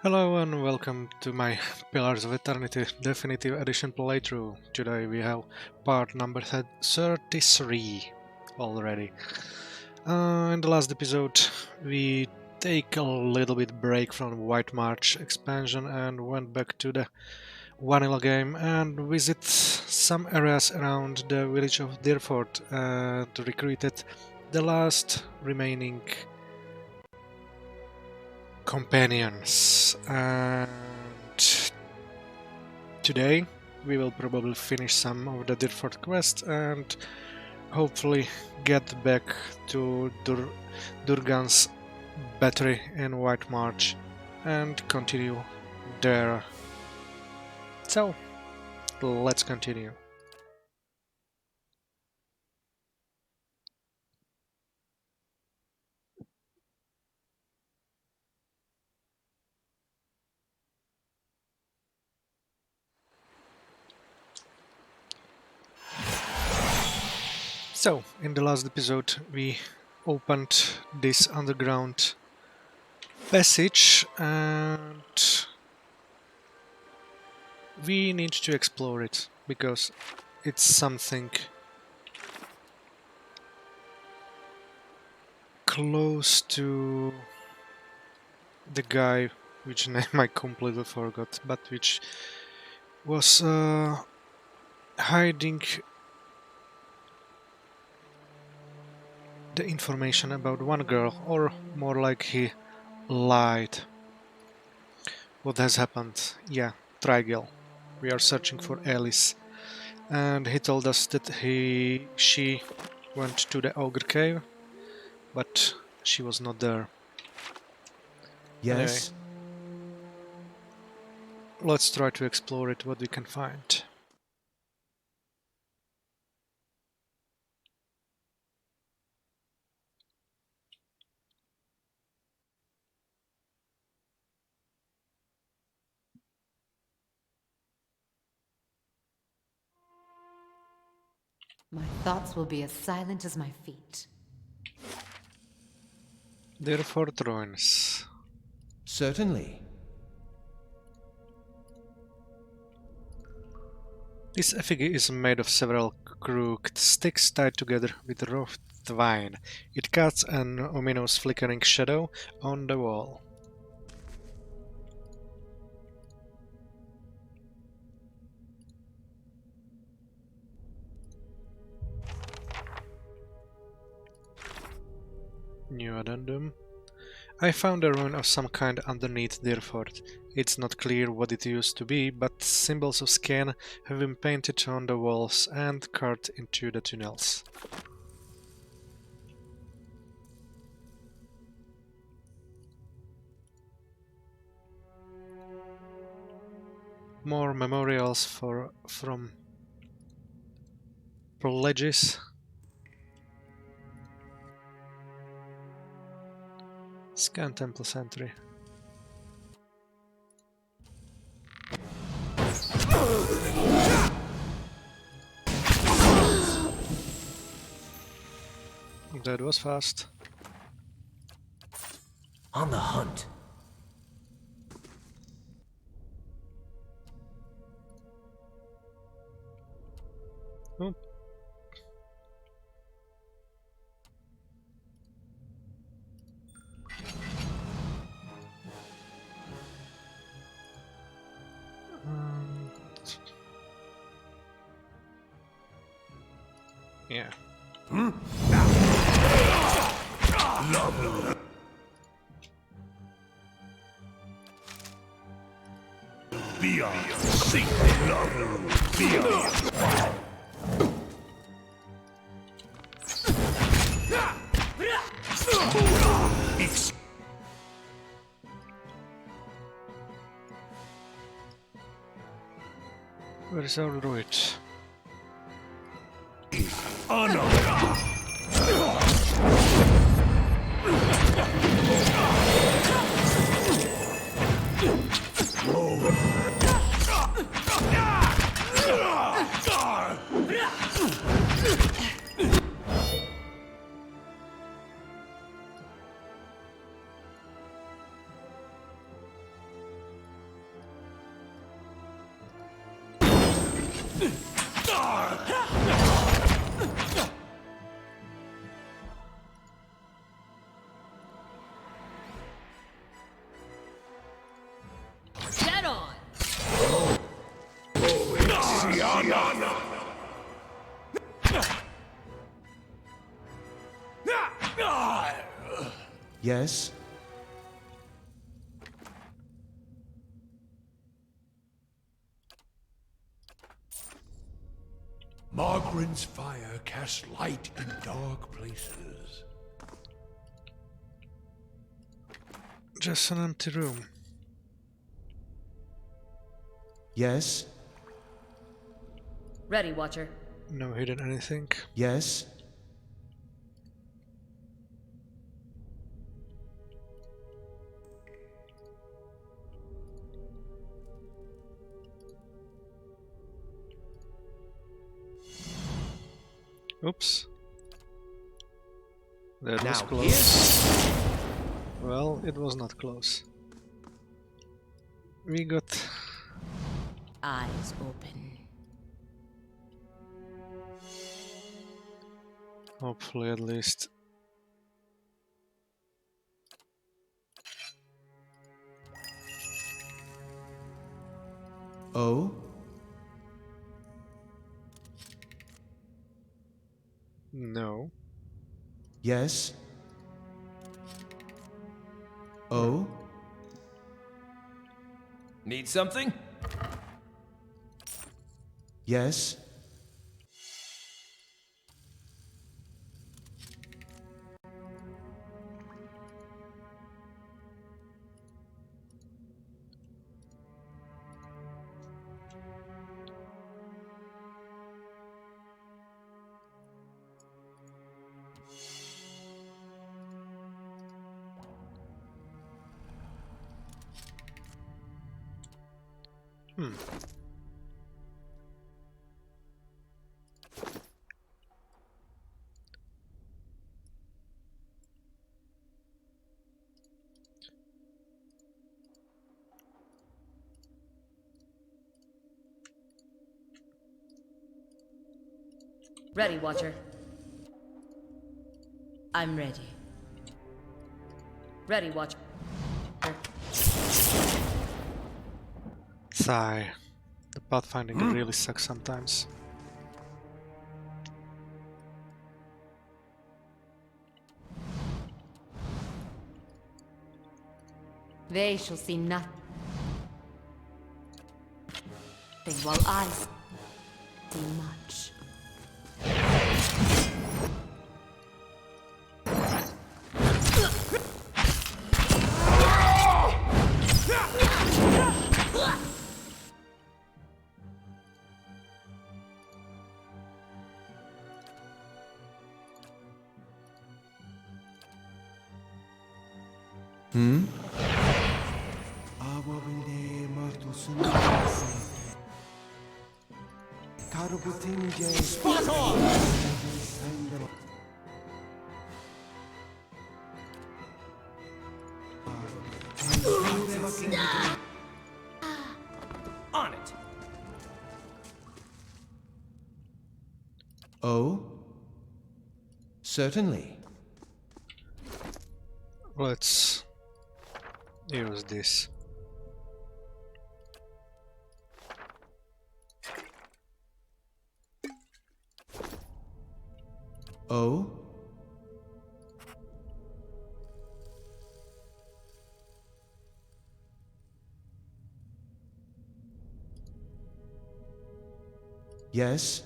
Hello and welcome to my Pillars of Eternity Definitive Edition playthrough. Today we have part number 33 already. In the last episode we take a little bit break from White March expansion and went back to the vanilla game and visit some areas around the village of Dyrford and recruited the last remaining companions. And today we will probably finish some of the Dyrford quest and hopefully get back to Durgan's battery in White March and continue there. So let's continue. So in the last episode we opened this underground passage and we need to explore it because it's something close to the guy which name I completely forgot, but which was hiding the information about one girl, or more like he lied. What has happened? Yeah, Trigel. We are searching for Alice, and he told us that she went to the ogre cave, but she was not there. Yes? Anyway, let's try to explore it, what we can find. My thoughts will be as silent as my feet. Dyrford ruins. Certainly. This effigy is made of several crooked sticks tied together with rough twine. It casts an ominous flickering shadow on the wall. New addendum. I found a ruin of some kind underneath Dyrford. It's not clear what it used to be, but symbols of skin have been painted on the walls and carved into the tunnels. More memorials from pledges. Scan temple sentry. That was fast. On the hunt. Oh. Yeah. Beyond, seek love. Beyond. Where is our druid? Honor. Get on! Yes? Margaren's fire casts light in dark places. Just an empty room. Yes? Ready, Watcher. No hidden anything. Yes? Oops. That was Now close. Well, it was not close. We got... Eyes open. hopefully at least... Oh? No. Yes? Oh? Need something? Yes? Hmm. Ready, Watcher. I'm ready. Ready, Watcher. Sigh. The pathfinding really sucks sometimes. They shall see nothing while I see much. Hmm? Spot on! On it! Oh? Certainly. Let's use this. Oh? Yes?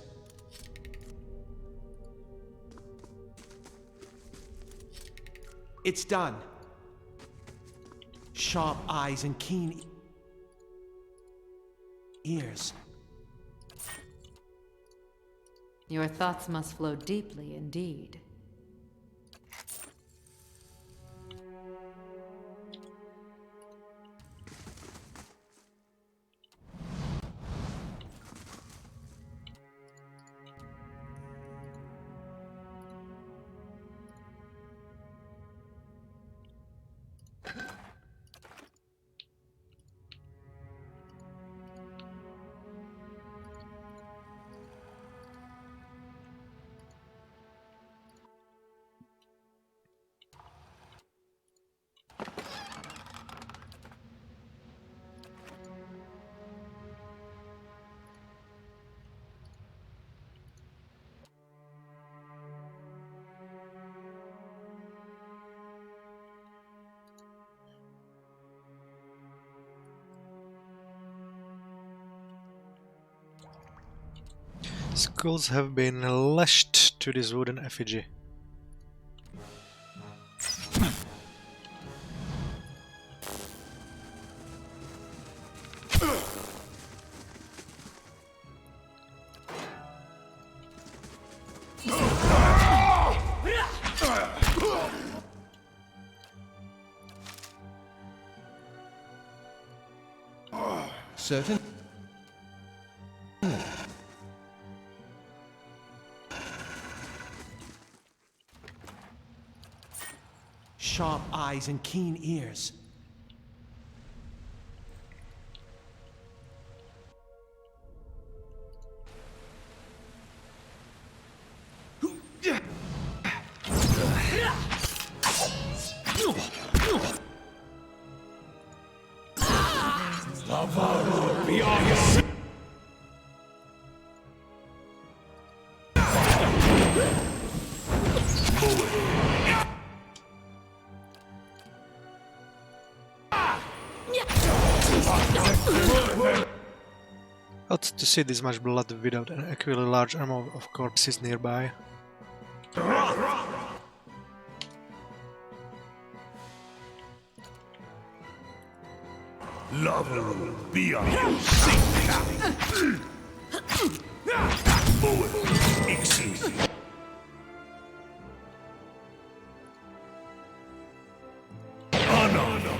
It's done. Sharp eyes and keen ears. Your thoughts must flow deeply indeed. Skulls have been lashed to this wooden effigy. Certain? Sharp eyes and keen ears. Odd to see this much blood without an equally large army of corpses nearby. Lava will be on you. Sink. Bullet. Exceed. Oh no, no.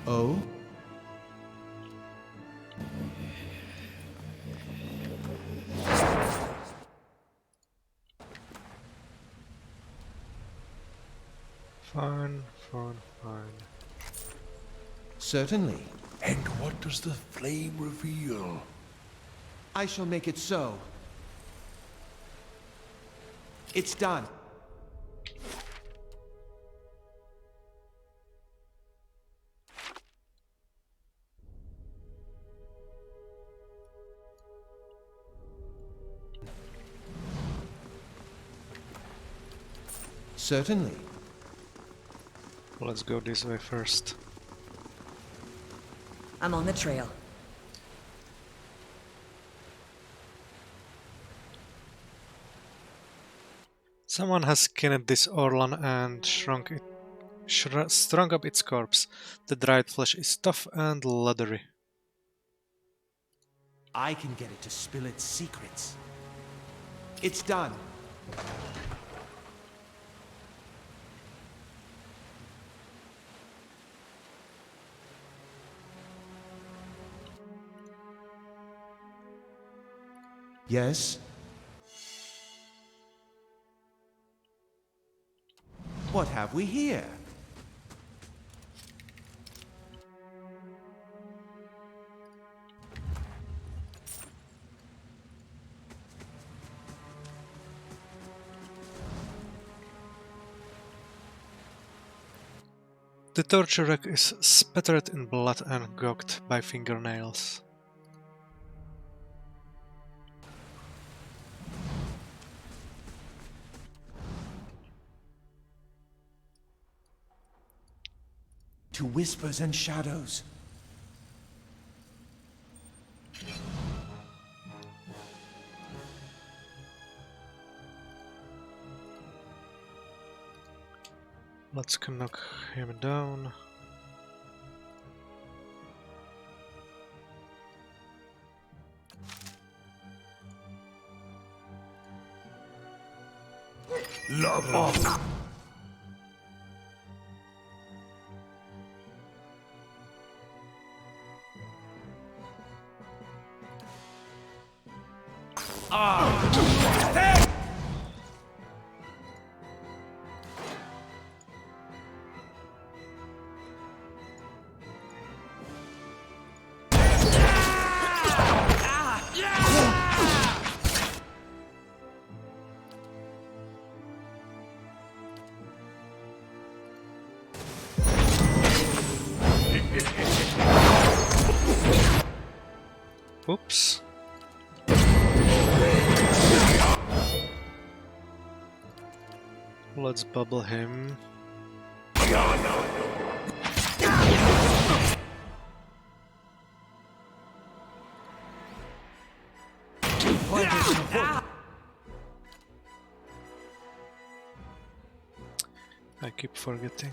Oh? Fine, fine, fine. Certainly. And what does the flame reveal? I shall make it so. It's done. Certainly. Let's go this way first. I'm on the trail. Someone has skinned this Orlan and strung up its corpse. The dried flesh is tough and leathery. I can get it to spill its secrets. It's done. Yes? What have we here? The torture rack is spattered in blood and gouged by fingernails. To whispers and shadows. Let's knock him down. Lava. Oops. Let's bubble him. I keep forgetting.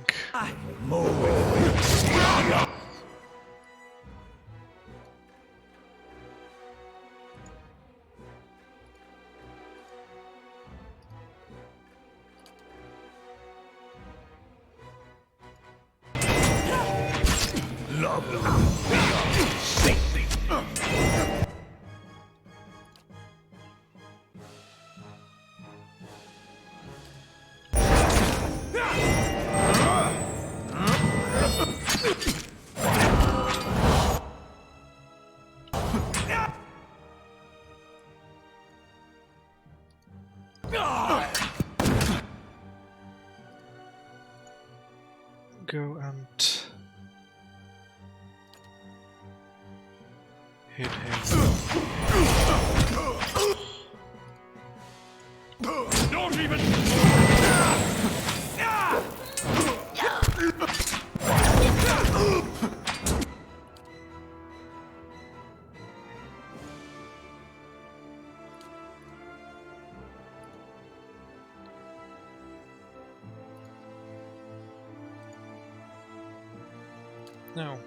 Go and hit him. Don't even. No.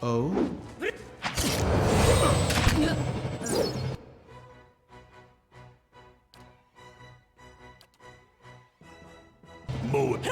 Oh? Mow it.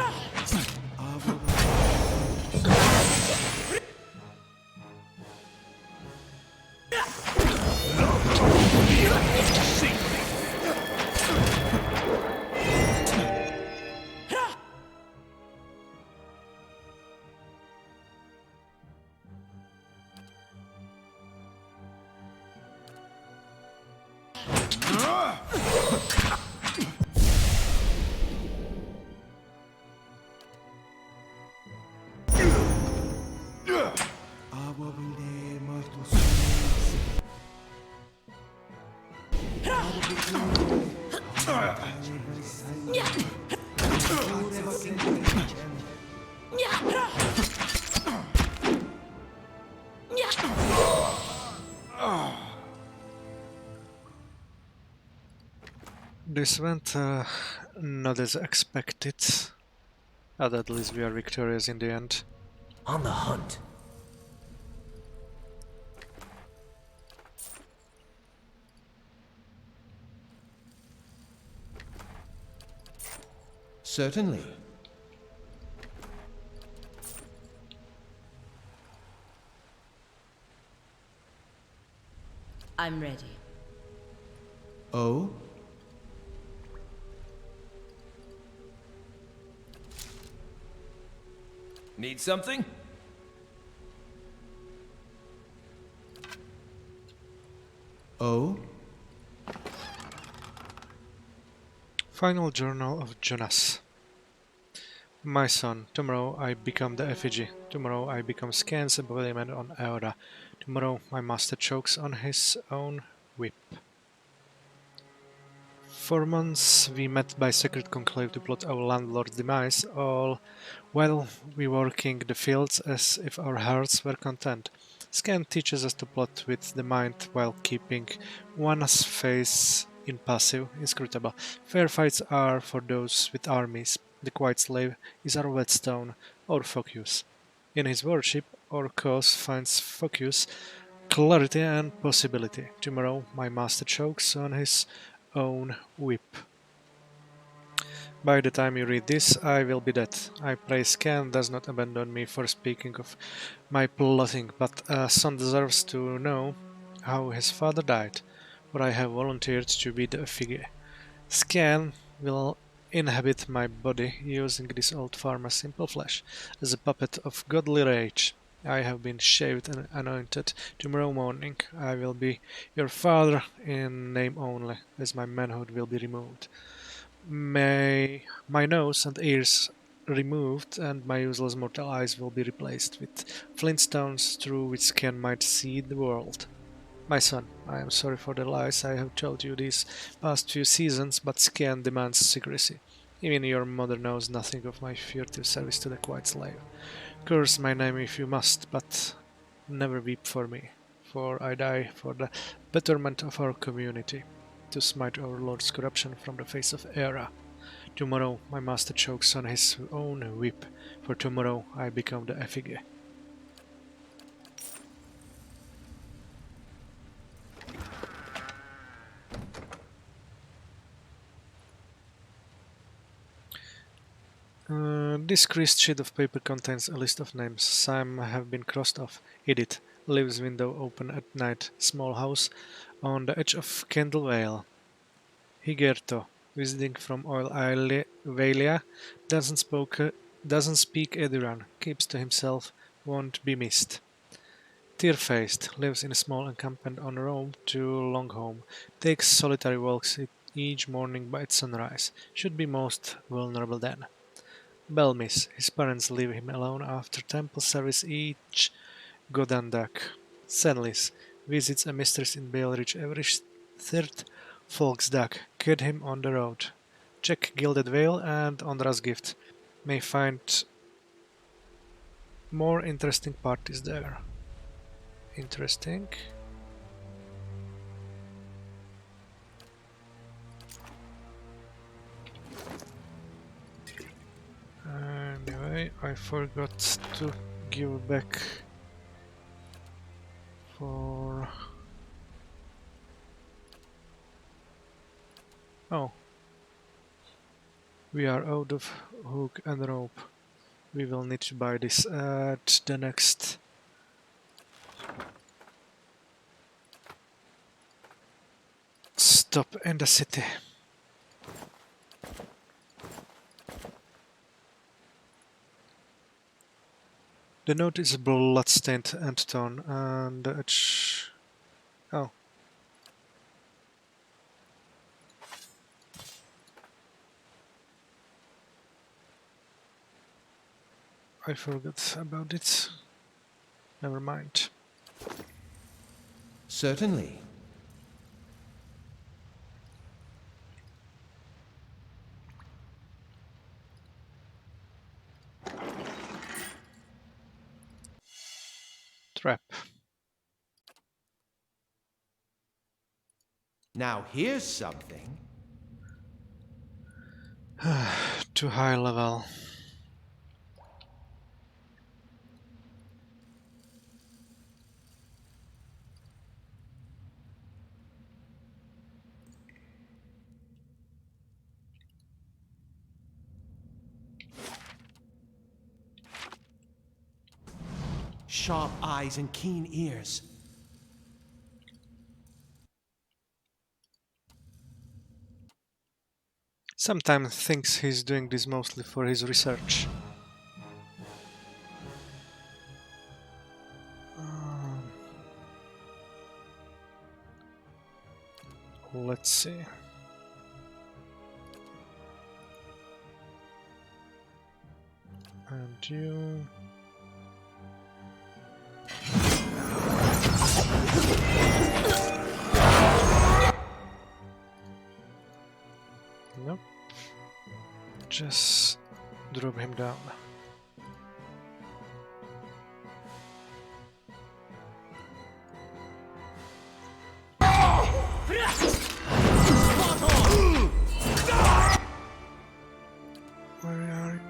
This went not as expected, but at least we are victorious in the end. On the hunt. Certainly. I'm ready. Oh? Need something? Oh? Final Journal of Jonas. My son, tomorrow I become the effigy. Tomorrow I become Scan's embodiment on Eora. Tomorrow my master chokes on his own whip. For months we met by secret conclave to plot our landlord's demise, all while we working the fields as if our hearts were content. Scan teaches us to plot with the mind while keeping one's face impassive, inscrutable. Fair fights are for those with armies. The quiet slave is our whetstone, or focus. In his worship, our cause finds focus, clarity and possibility. Tomorrow my master chokes on his own whip. By the time you read this, I will be dead. I pray Scan does not abandon me for speaking of my plotting, but a son deserves to know how his father died, for I have volunteered to be the figure. Scan will inhabit my body using this old farmer's simple flesh as a puppet of godly rage. I have been shaved and anointed. Tomorrow morning I will be your father in name only, as my manhood will be removed. My nose and ears removed, and my useless mortal eyes will be replaced with flintstones through which Scan might see the world. My son, I am sorry for the lies I have told you these past few seasons, but Scan demands secrecy. Even your mother knows nothing of my furtive service to the Quiet Slave. Curse my name if you must, but never weep for me, for I die for the betterment of our community, to smite our Lord's corruption from the face of Era. Tomorrow my master chokes on his own whip, for tomorrow I become the effigy. This creased sheet of paper contains a list of names. Some have been crossed off. Edith lives window open at night. Small house on the edge of Kendall Vale. Higerto, visiting from Oil Valia, doesn't speak Eduran, keeps to himself, won't be missed. Tear-faced, lives in a small encampment on the road to Longholm, takes solitary walks each morning by sunrise, should be most vulnerable then. Belmis, his parents leave him alone after temple service each Godandak. Senlis, visits a mistress in Baleridge every third Folksdag, kid him on the road. Check Gilded Vale and Ondra's Gift. May find more interesting parties there. Interesting. Anyway, I forgot to give back for... Oh. We are out of hook and rope. We will need to buy this at the next stop in the city. The note is blood-stained and torn, and the edge... Oh. I forgot about it. Never mind. Certainly. Trap. Now here's something. Too high level. Sharp eyes and keen ears. Sometimes thinks he's doing this mostly for his research. Let's see. And you... Nope. Just drop him down. Where are you?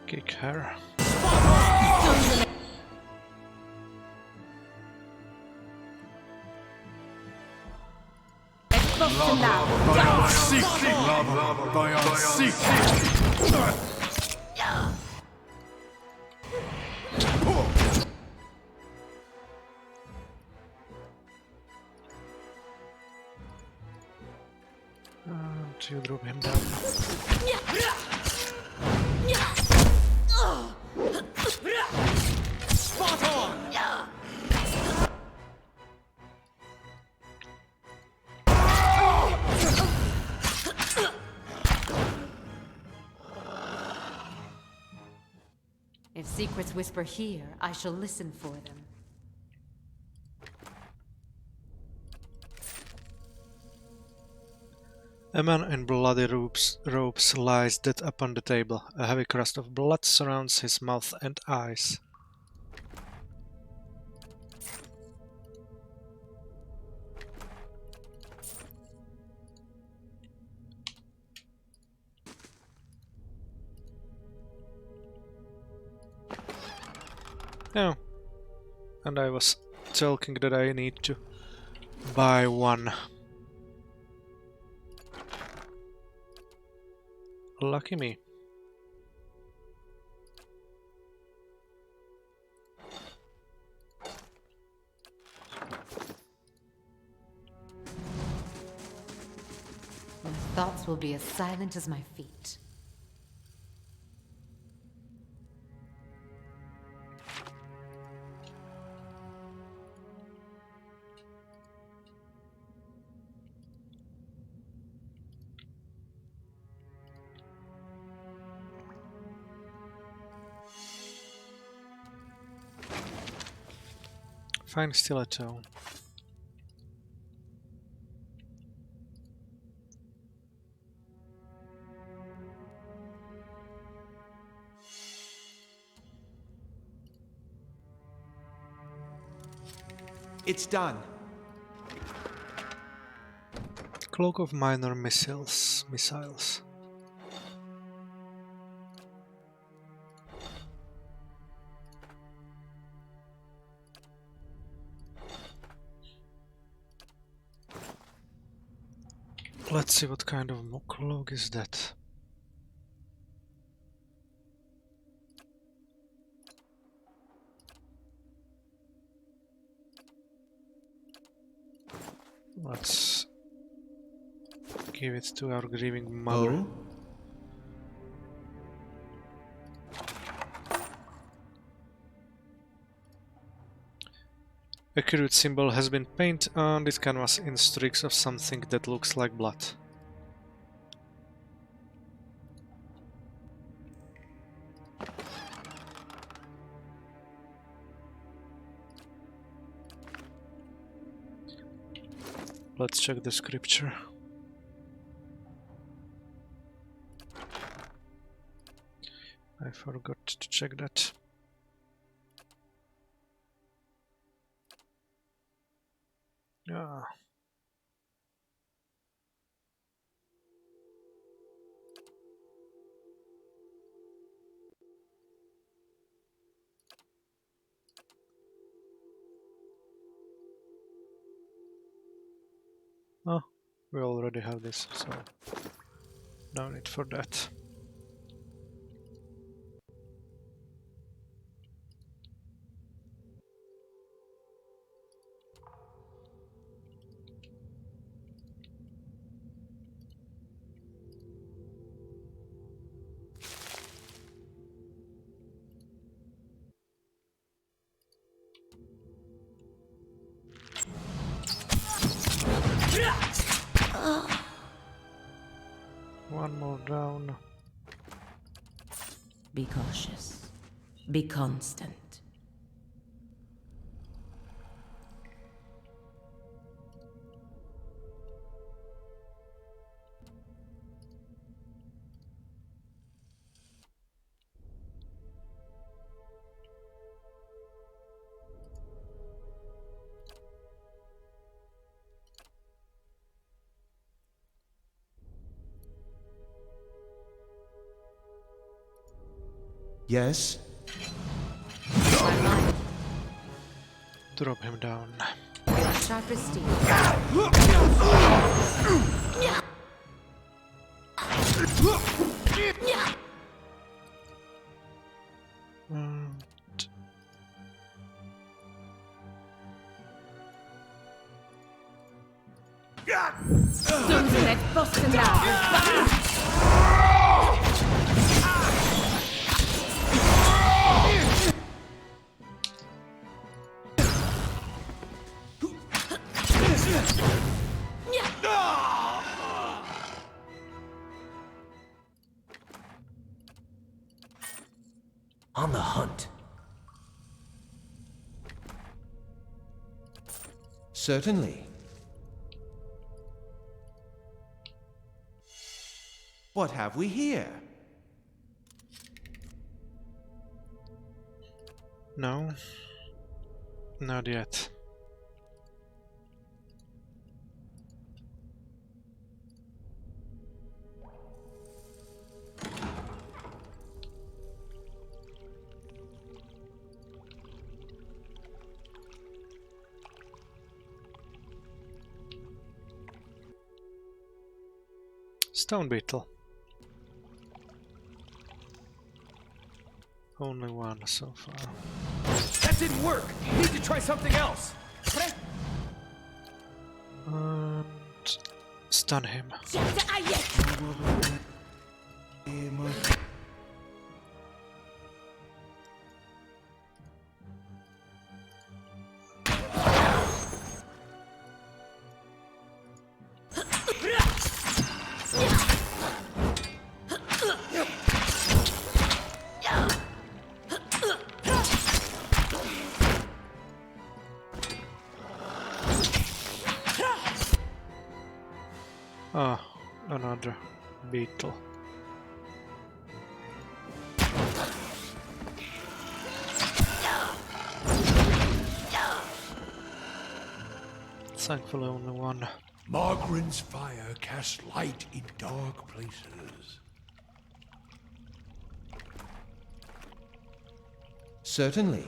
Kick her. And you drop him down. Spot on! If secrets whisper here, I shall listen for them. A man in bloody robes lies dead upon the table. A heavy crust of blood surrounds his mouth and eyes. Oh, and I was talking that I need to buy one. Lucky me. My thoughts will be as silent as my feet. Fine stiletto. It's done. Cloak of minor missiles. Let's see what kind of cloak is that. Let's give it to our grieving mother. O. A crude symbol has been painted on this canvas in streaks of something that looks like blood. Let's check the scripture. I forgot to check that. Yeah. Oh, we already have this, so no need for that. One more down. Be cautious. Be constant. Yes? My mind Drop him down. is sharp as steel. And Dungeon bossen da! On the hunt. Certainly. What have we here? no, not yet. Stone beetle. Only one so far. That didn't work! Need to try something else! And stun him. Ah, another beetle. Thankfully only one. Margaren's fire casts light in dark places. Certainly.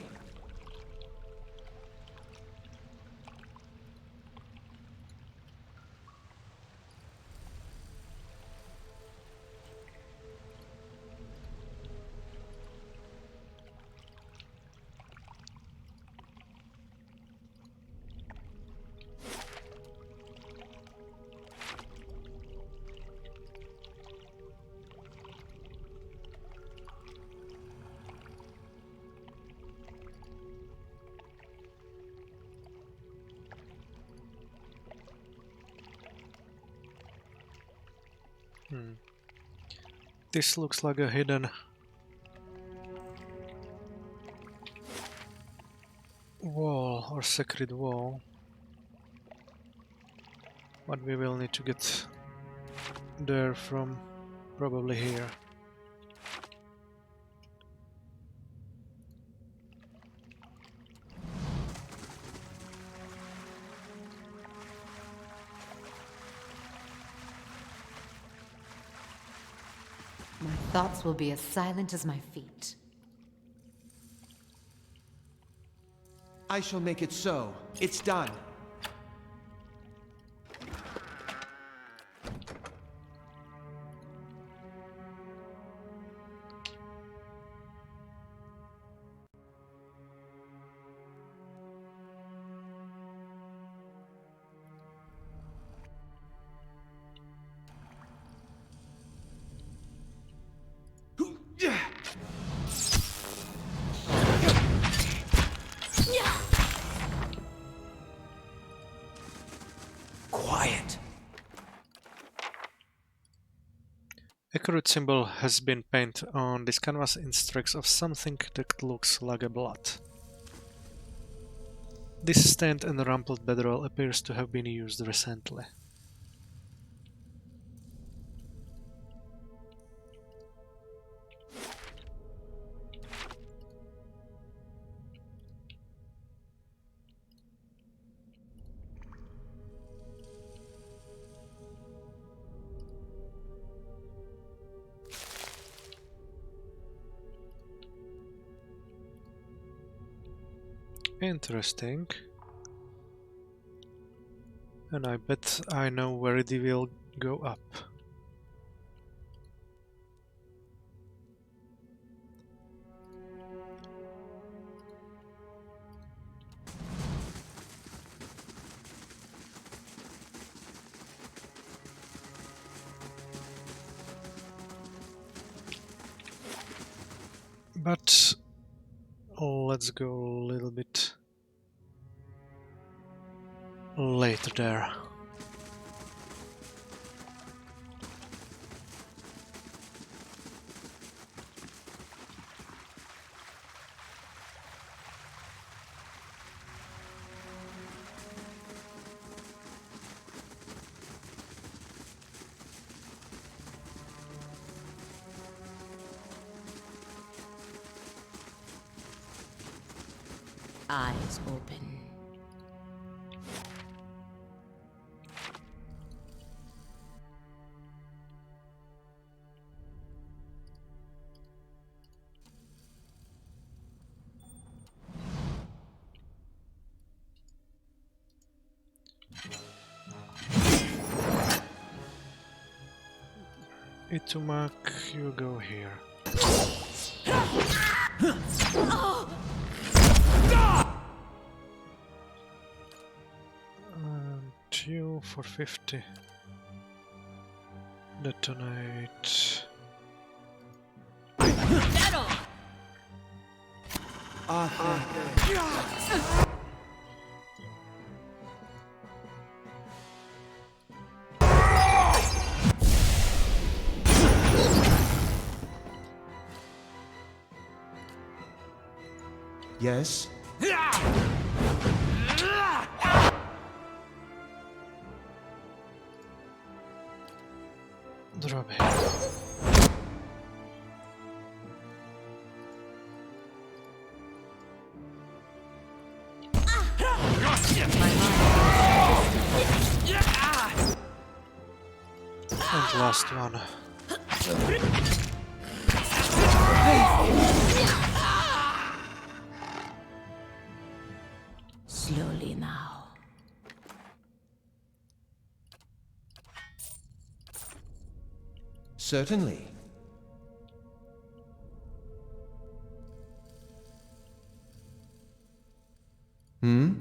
This looks like a hidden wall or sacred wall. But we will need to get there from probably here. My thoughts will be as silent as my feet. I shall make it so. It's done. Quiet. A crude symbol has been painted on this canvas in streaks of something that looks like a blood. This stained and rumpled bedroll appears to have been used recently. Interesting. And I bet I know where it will go up. But let's go a little bit later there. Eyes open. Itumak, you go here. And you for 50. Detonate. Yes? Drop it. And last one. Slowly now. Certainly. Hmm?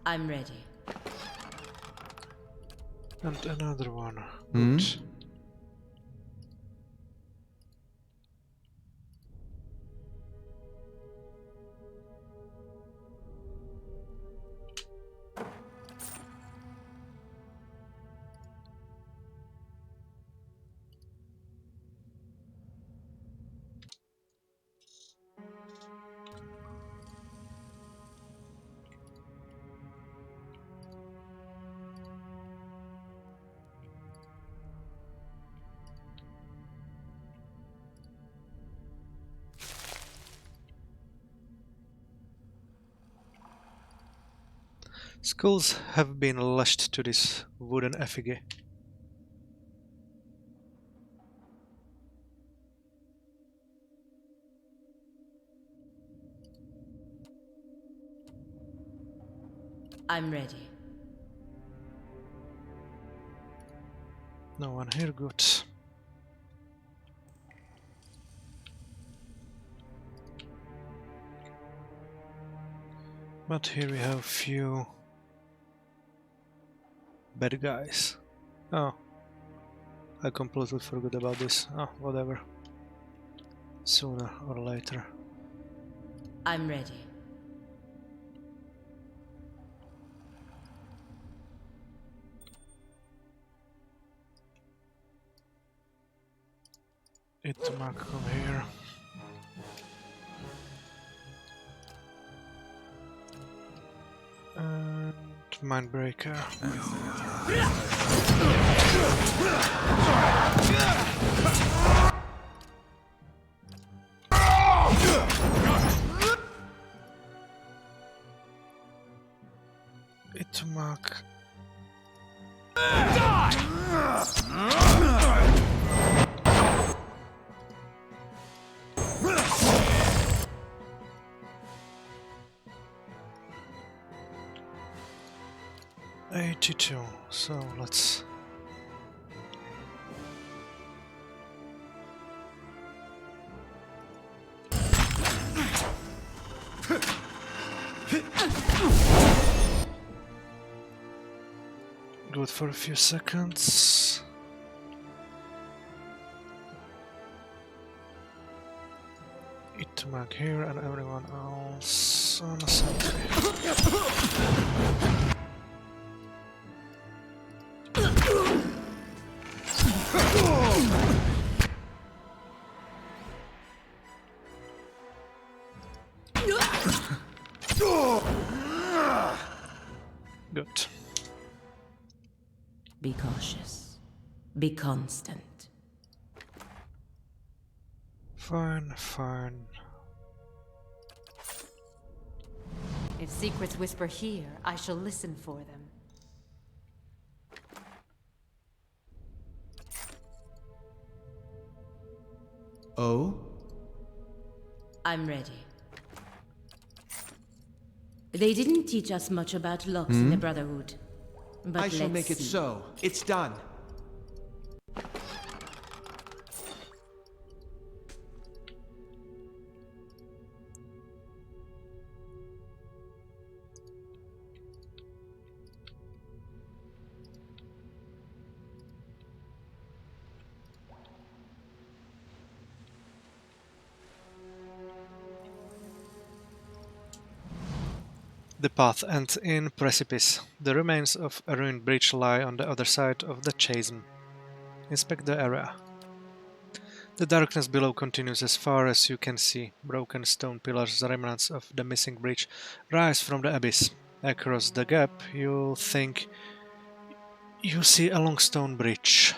I'm ready. And another one. Hmm? Good. Skulls have been lashed to this wooden effigy. I'm ready. No one here, good. But here we have few bad guys. Oh, I completely forgot about this. Oh, whatever. Sooner or later. I'm ready. Itumak, come here. And Mindbreaker. Itumak. 82, so let's... Good for a few seconds. Itmag here and everyone else on a sentry. Good. Be cautious. Be constant. Fine, fine. If secrets whisper here, I shall listen for them. Oh? I'm ready. They didn't teach us much about locks in the Brotherhood. But I shall make it see. so. It's done. The path ends in precipice. The remains of a ruined bridge lie on the other side of the chasm. Inspect the area. The darkness below continues as far as you can see. Broken stone pillars, the remnants of the missing bridge, rise from the abyss. Across the gap, you think you see a long stone bridge.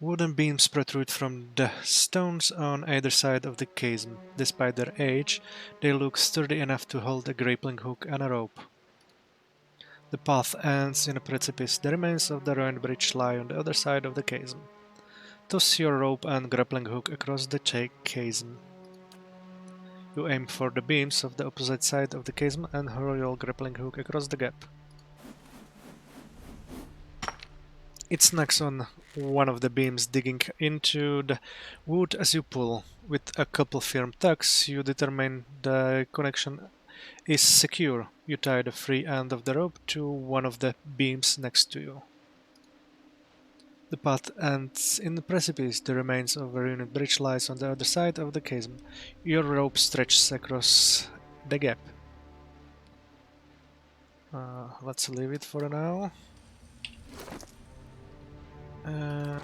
Wooden beams protrude from the stones on either side of the chasm. Despite their age, they look sturdy enough to hold a grappling hook and a rope. The path ends in a precipice. The remains of the ruined bridge lie on the other side of the chasm. Toss your rope and grappling hook across the chasm. You aim for the beams of the opposite side of the chasm and hurl your grappling hook across the gap. It snags on one of the beams, digging into the wood as you pull. With a couple firm tugs, you determine the connection is secure. You tie the free end of the rope to one of the beams next to you. The path ends in the precipice. The remains of a ruined bridge lies on the other side of the chasm. Your rope stretches across the gap. Let's leave it for now. And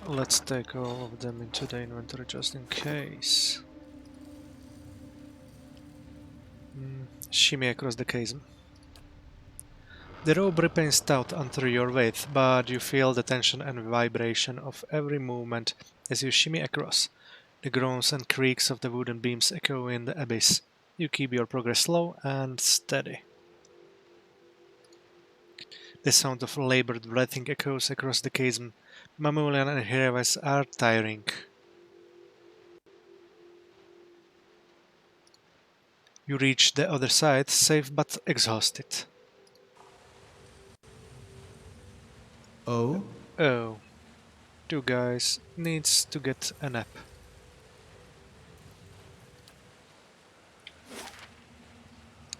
let's take all of them into the inventory just in case. Shimmy across the chasm. The rope remains taut under your weight, but you feel the tension and vibration of every movement as you shimmy across. The groans and creaks of the wooden beams echo in the abyss. You keep your progress slow and steady. The sound of labored breathing echoes across the chasm. Mammalian and heroes are tiring. You reach the other side, safe but exhausted. Oh? Oh. Two guys needs to get a nap.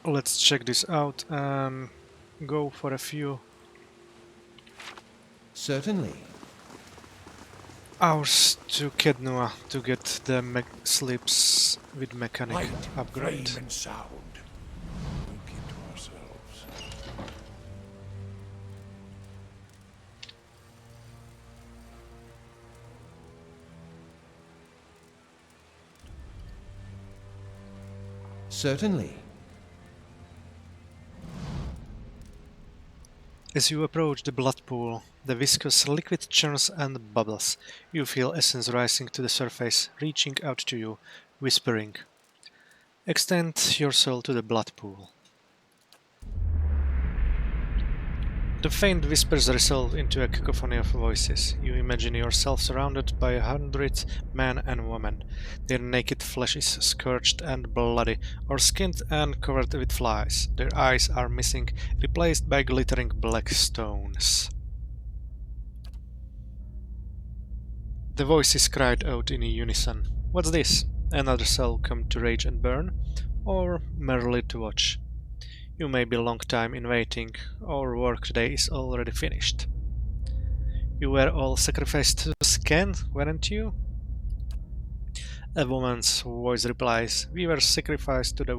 Let's check this out and go for a few Certainly. hours to Kednua to get the sleeps with mechanic Light, upgrade. flame, and sound. We'll keep to ourselves. Certainly. As you approach the blood pool, the viscous liquid churns and bubbles. You feel essence rising to the surface, reaching out to you, whispering. Extend your soul to the blood pool. The faint whispers resolve into a cacophony of voices. You imagine yourself surrounded by 100 men and women. Their naked flesh is scorched and bloody, or skinned and covered with flies. Their eyes are missing, replaced by glittering black stones. The voices cried out in unison. What's this? Another cell come to rage and burn? Or merely to watch? You may be long time in waiting, our workday is already finished. You were all sacrificed to scan, weren't you? A woman's voice replies, we were sacrificed to the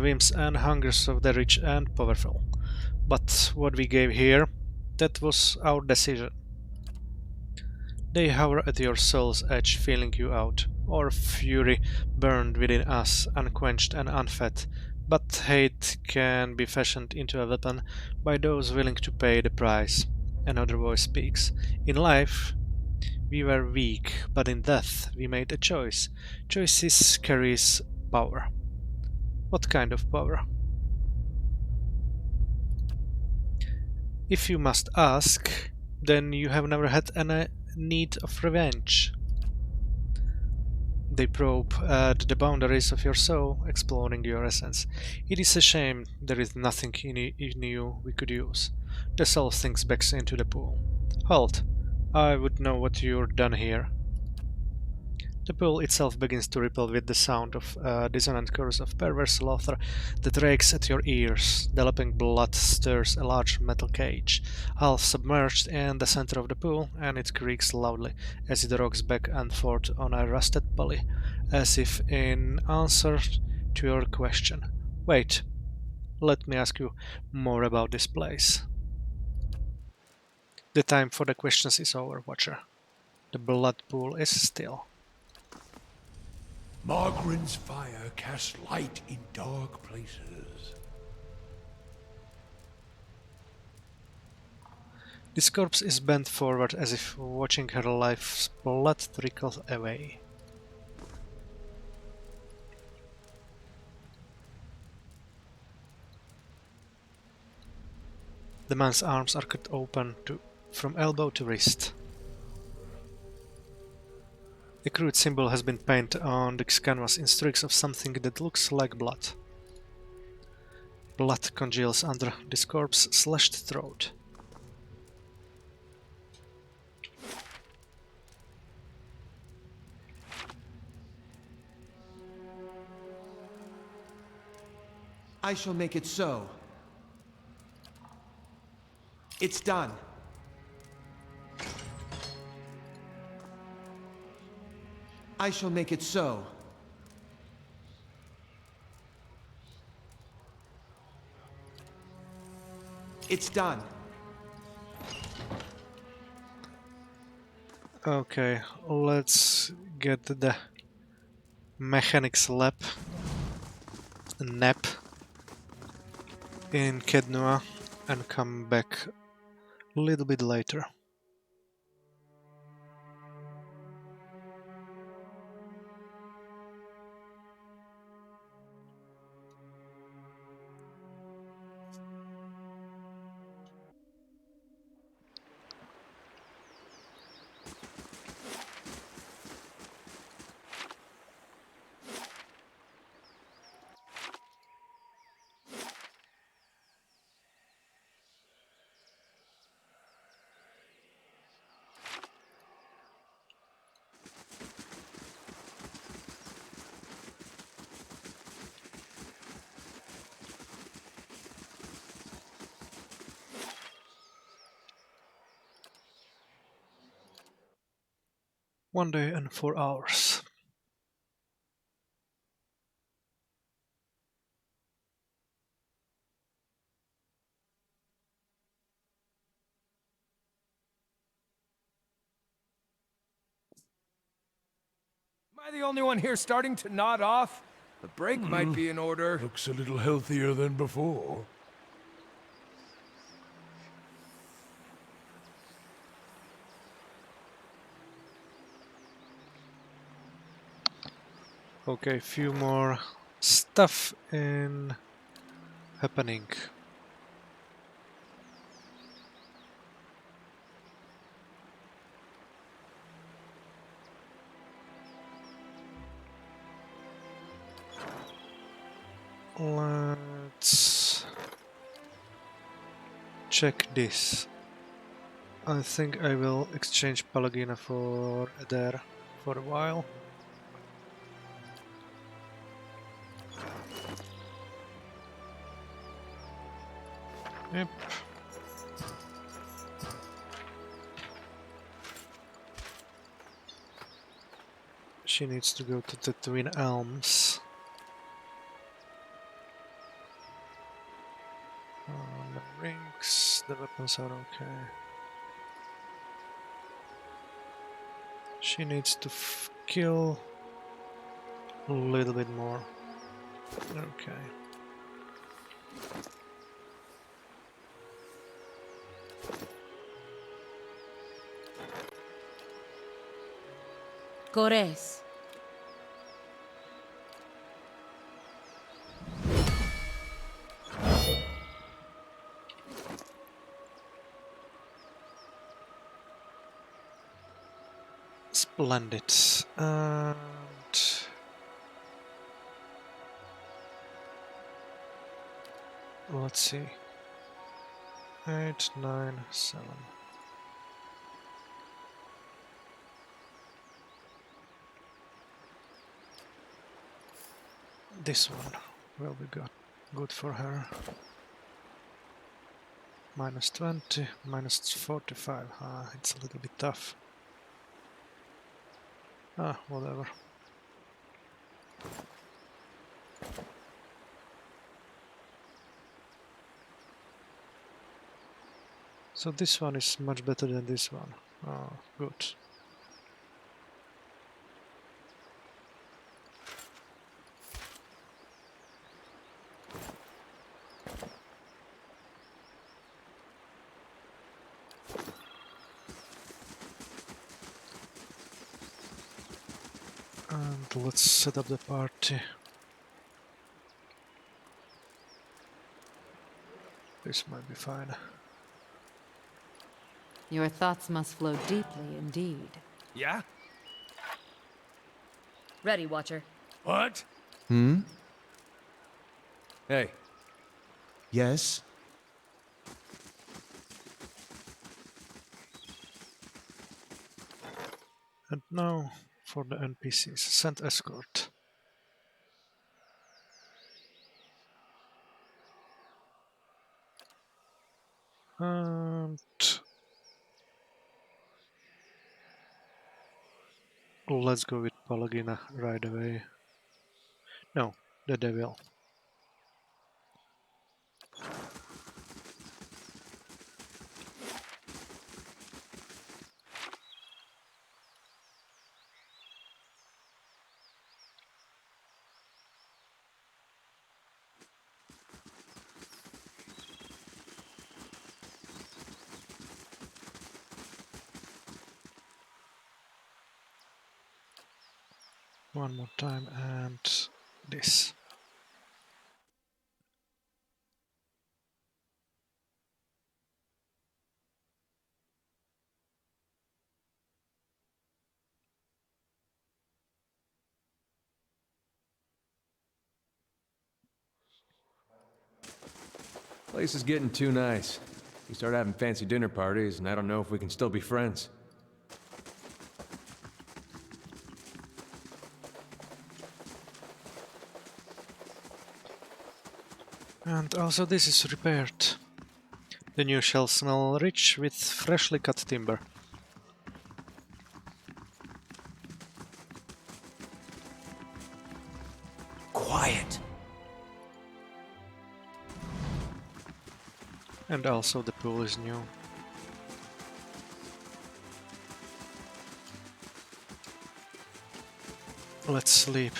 whims and hungers of the rich and powerful. But what we gave here, that was our decision. They hover at your soul's edge, feeling you out. Our fury burned within us, unquenched and unfed, but hate can be fashioned into a weapon by those willing to pay the price. Another voice speaks. In life, we were weak, but in death we made a choice. Choices carries power. What kind of power? If you must ask, then you have never had any need of revenge. They probe at the boundaries of your soul, exploring your essence. It is a shame there is nothing in you we could use. The soul sinks back into the pool. Halt! I would know what you're done here. The pool itself begins to ripple with the sound of a dissonant chorus of perverse laughter that rakes at your ears. The lapping blood stirs a large metal cage, half submerged in the center of the pool, and it creaks loudly as it rocks back and forth on a rusted pulley, as if in answer to your question. Wait, let me ask you more about this place. The time for the questions is over, Watcher. The blood pool is still. Margaren's fire casts light in dark places. This corpse is bent forward as if watching her life's blood trickle away. The man's arms are cut open from elbow to wrist. The crude symbol has been painted on the canvas in streaks of something that looks like blood. Blood congeals under this corpse's slashed throat. I shall make it so. It's done. I shall make it so. It's done. Okay, let's get the mechanics lab nap in Kednua and come back a little bit later. One day and 4 hours. Am I the only one here starting to nod off? A break might be in order. Looks a little healthier than before. Okay, few more stuff in happening. Let's check this. I think I will exchange Palagina for Eder for a while. Yep. She needs to go to the Twin Elms. The rings, the weapons are okay. She needs to kill a little bit more. Okay. Cores. Splendid. And let's see. 8, 9, 7. This one will be good for her. Minus 20, minus 45. It's a little bit tough. Whatever. So this one is much better than this one. Oh, good. And let's set up the party. This might be fine. Your thoughts must flow deeply indeed. Yeah? Ready, Watcher. What? Hey, Yes? And now for the NPCs. Send escort. And let's go with Palagina right away. No, the devil. One more time and this. place is getting too nice. We start having fancy dinner parties, and I don't know if we can still be friends. And also this is repaired. The new shells smell rich with freshly cut timber. Quiet. And also the pool is new. Let's sleep.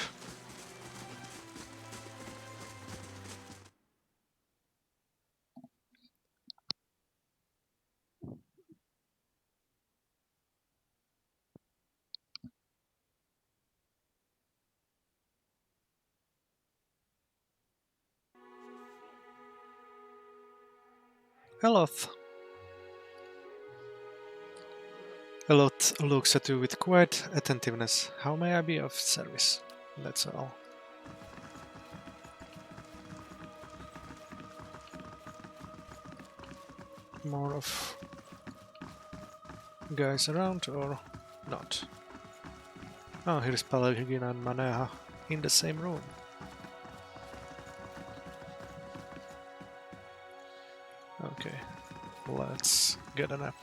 Eloth. Eloth looks at you with quiet attentiveness. How may I be of service? That's all. more of guys around or not? Oh, here's Pellegrina and Maneha in the same room. Okay, let's get a nap.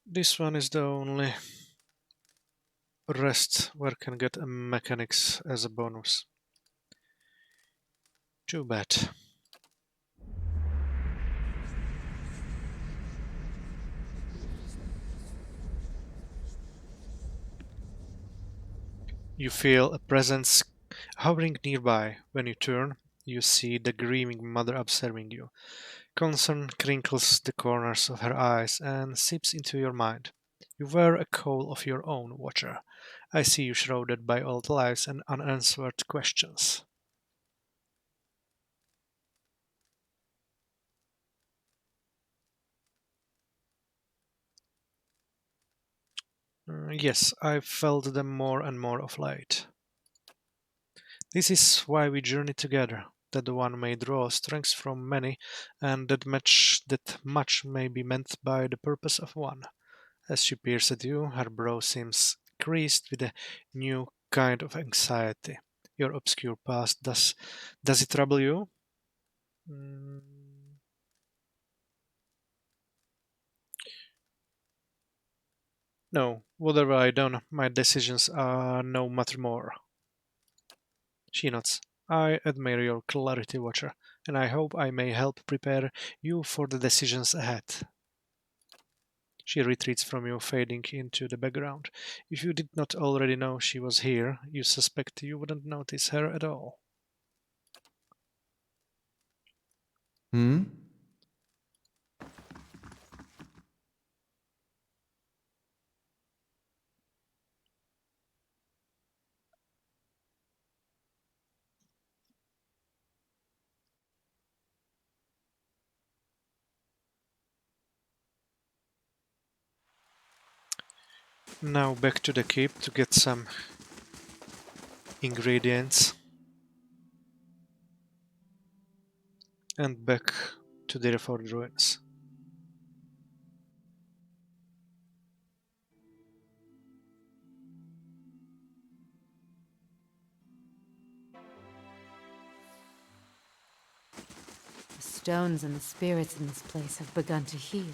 This one is the only rest where can get a mechanics as a bonus. Too bad. You feel a presence hovering nearby. When you turn, you see the grieving mother observing you. Concern crinkles the corners of her eyes and seeps into your mind. You wear a cowl of your own, Watcher. I see you shrouded by old lives and unanswered questions. Yes, I've felt them more and more of late. This is why we journey together, that the one may draw strength from many, and that much may be meant by the purpose of one. As she peers at you, her brow seems creased with a new kind of anxiety. Your obscure past, does it trouble you? Mm, no, whatever I done, my decisions are no matter more. She nods. I admire your clarity, Watcher, and I hope I may help prepare you for the decisions ahead. She retreats from you, fading into the background. If you did not already know she was here, you suspect you wouldn't notice her at all. Hmm? Now back to the keep to get some ingredients and back to the Dyrford ruins. The stones and the spirits in this place have begun to heal.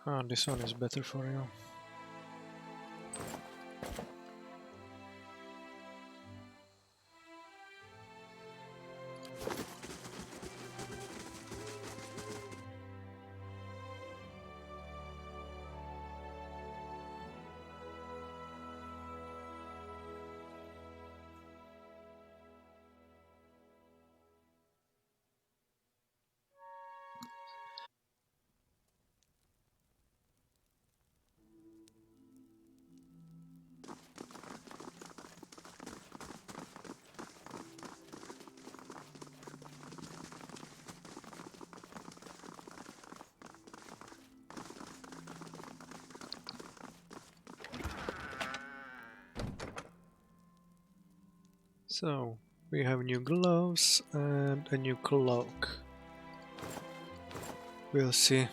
Ah, this one is better for you. So, we have new gloves and a new cloak. We'll see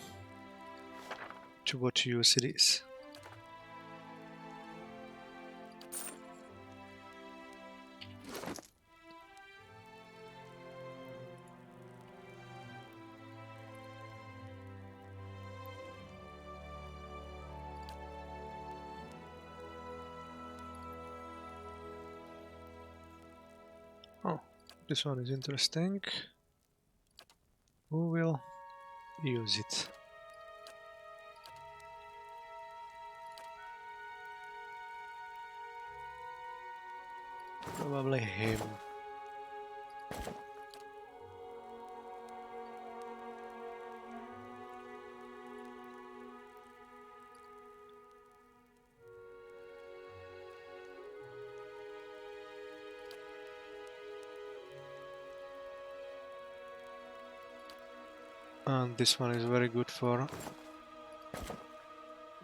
to what use it is. Oh, this one is interesting. Who will use it? Probably him. And this one is very good for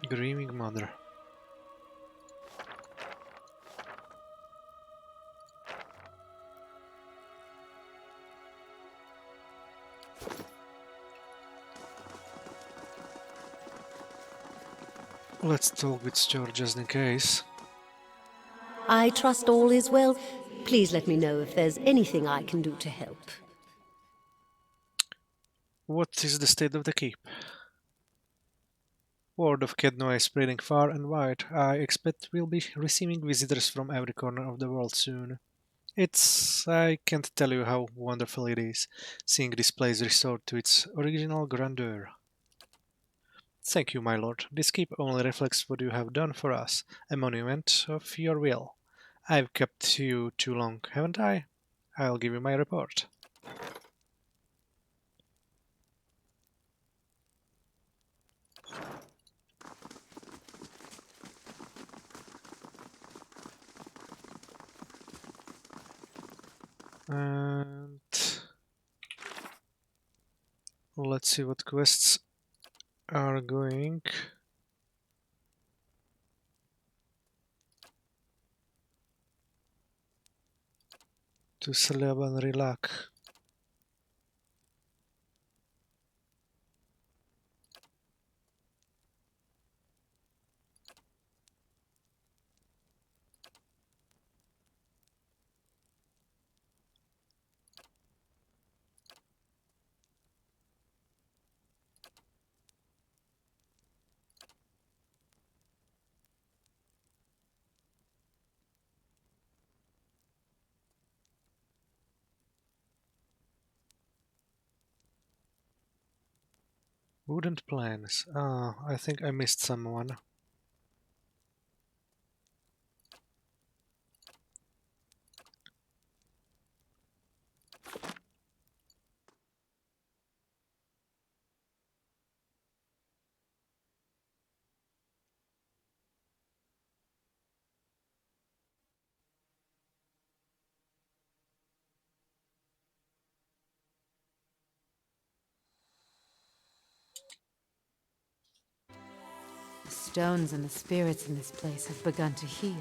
Grieving Mother. Let's talk with Stuart just in case. I trust all is well. Please let me know if there's anything I can do to help. What is the state of the keep? Word of Kednoa is spreading far and wide. I expect we'll be receiving visitors from every corner of the world soon. I can't tell you how wonderful it is, seeing this place restored to its original grandeur. Thank you, my lord. This keep only reflects what you have done for us, a monument of your will. I've kept you too long, haven't I? I'll give you my report. And let's see what quests are going. To Celeb and Relax. Wooden plans. Ah, I think I missed someone. The stones and the spirits in this place have begun to heal.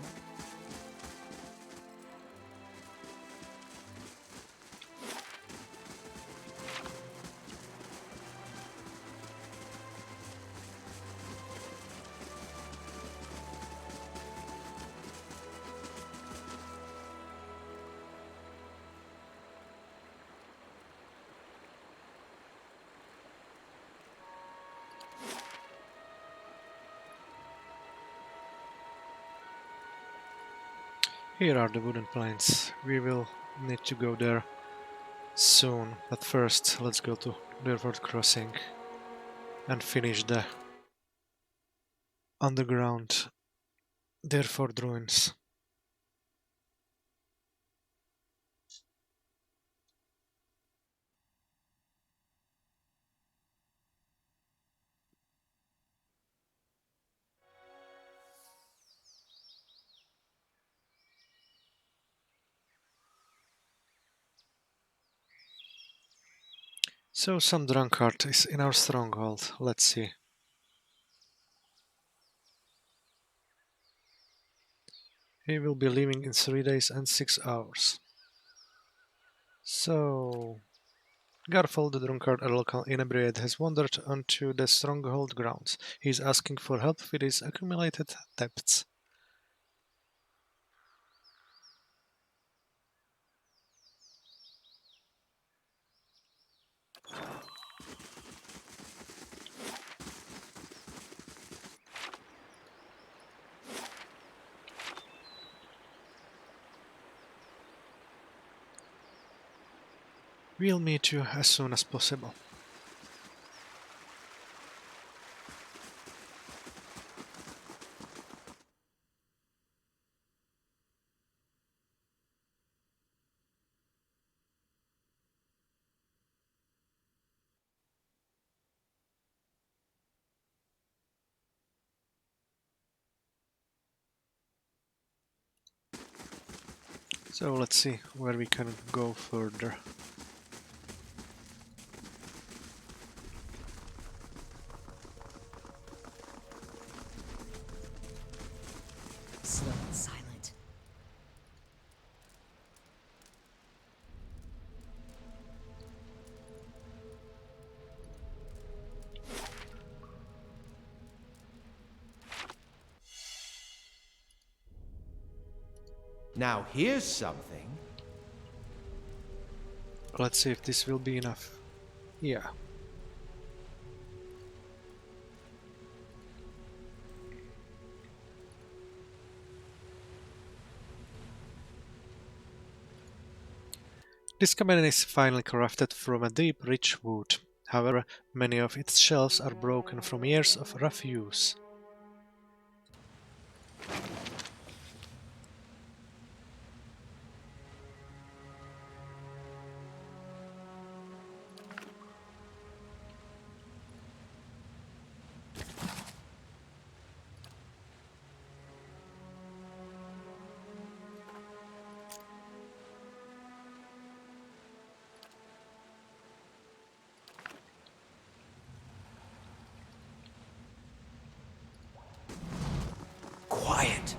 Here are the wooden planks. We will need to go there soon, but first let's go to Dyrford Crossing and finish the underground Dyrford ruins. So some drunkard is in our stronghold. Let's see. He will be leaving in 3 days and 6 hours. So Garfol, the drunkard, a local inebriate, has wandered onto the stronghold grounds. He is asking for help with his accumulated debts. We'll meet you as soon as possible. So let's see where we can go further. Slow and silent. Now here's something. Let's see if this will be enough. Yeah. This cabin is finely crafted from a deep, rich wood. However, many of its shelves are broken from years of rough use. Quiet.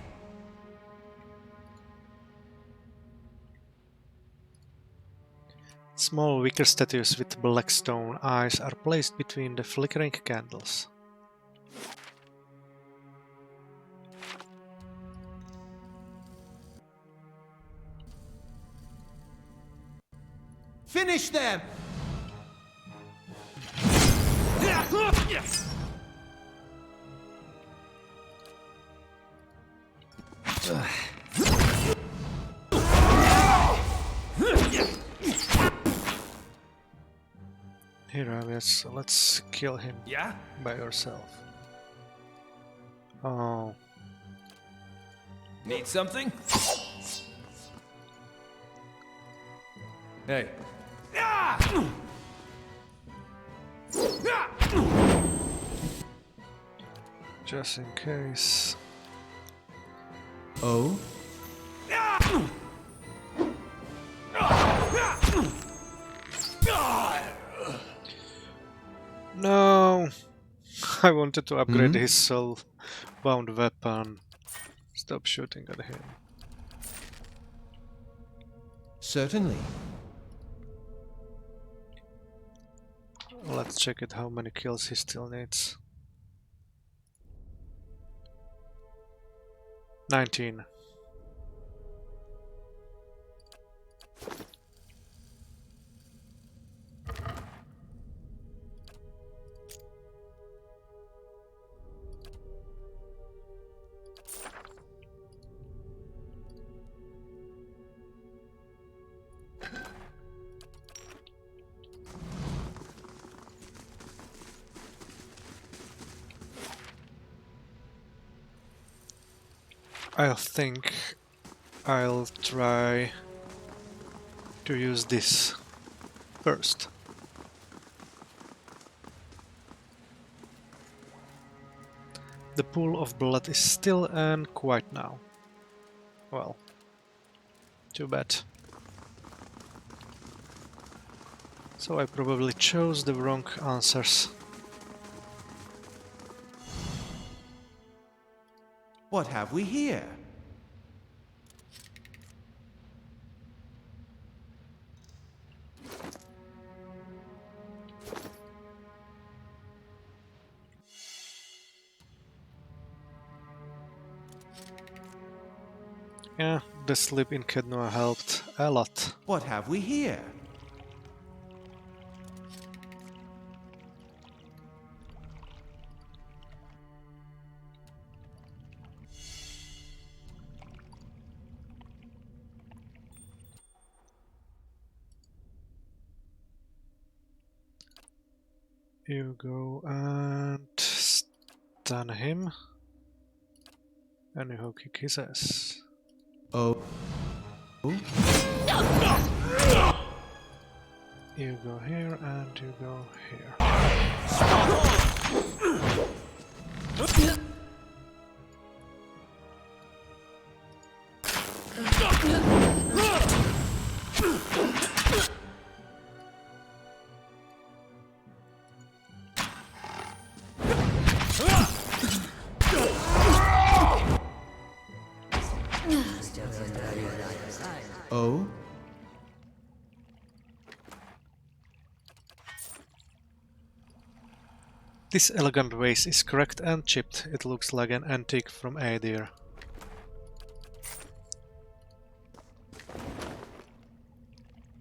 Small wicker statues with black stone eyes are placed between the flickering candles. Finish them! Here, yes, let's kill him Yeah? by yourself. Oh, Need something? Hey. just in case. Oh? No! I wanted to upgrade his soul-bound weapon. Stop shooting at him. Certainly. Let's check it how many kills he still needs. 19. I think I'll try to use this first. The pool of blood is still and quiet now. Well, too bad. So I probably chose the wrong answers. What have we here? Yeah, the sleep in Kednoa helped a lot. What have we here? You go and stun him. And you kick his ass. Oh. You go here and you go here. This elegant vase is cracked and chipped. It looks like an antique from Adir.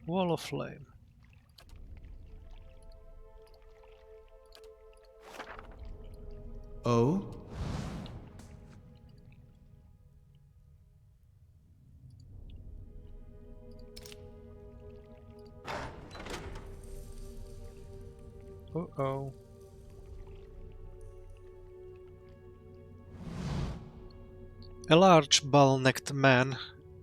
Wall of flame. Oh? Uh-oh. A large ball-necked man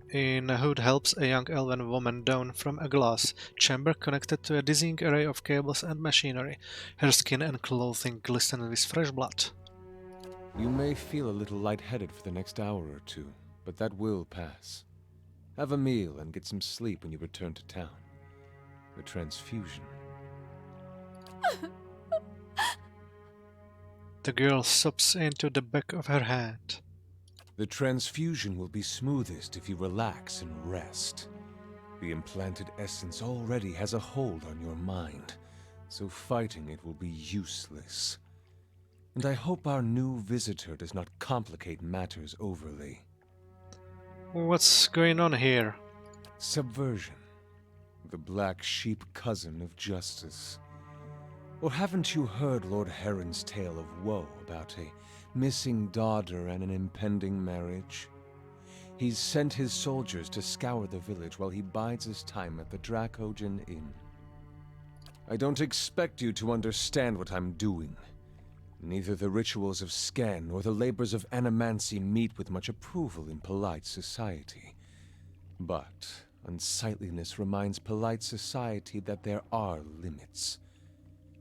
in a hood helps a young elven woman down from a glass chamber connected to a dizzying array of cables and machinery. Her skin and clothing glisten with fresh blood. You may feel a little lightheaded for the next hour or two, but that will pass. Have a meal and get some sleep when you return to town. The transfusion. The girl sobs into the back of her hand. The transfusion will be smoothest if you relax and rest. The implanted essence already has a hold on your mind, so fighting it will be useless. And I hope our new visitor does not complicate matters overly. What's going on here? Subversion. The black sheep cousin of justice. Or haven't you heard Lord Heron's tale of woe about a missing daughter and an impending marriage? He's sent his soldiers to scour the village while he bides his time at the Dracogen Inn. I don't expect you to understand what I'm doing. Neither the rituals of Scan nor the labors of animancy meet with much approval in polite society. But unsightliness reminds polite society that there are limits.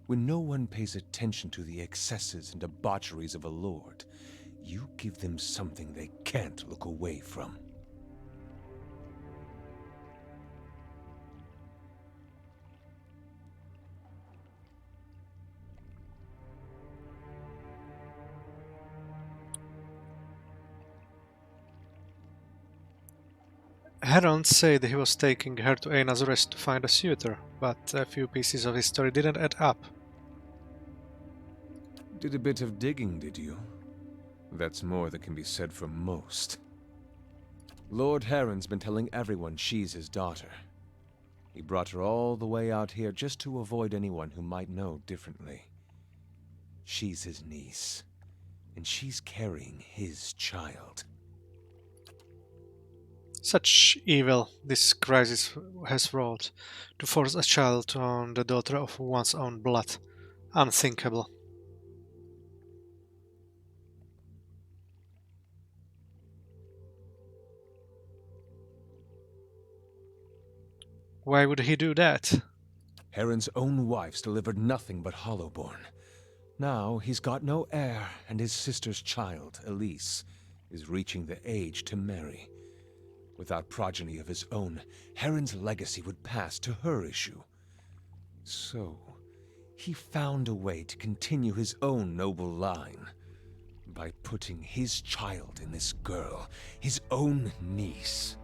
When no one pays attention to the excesses and debaucheries of a lord, you give them something they can't look away from. Heron said he was taking her to Eina's rest to find a suitor, but a few pieces of his story didn't add up. Did a bit of digging, did you? That's more than can be said for most. Lord Heron's been telling everyone she's his daughter. He brought her all the way out here just to avoid anyone who might know differently. She's his niece, and she's carrying his child. Such evil this crisis has wrought, to force a child on the daughter of one's own blood. Unthinkable. Why would he do that? Heron's own wife's delivered nothing but Hollowborn. Now he's got no heir, and his sister's child, Elise, is reaching the age to marry. Without progeny of his own, Heron's legacy would pass to her issue. So, he found a way to continue his own noble line by putting his child in this girl, his own niece.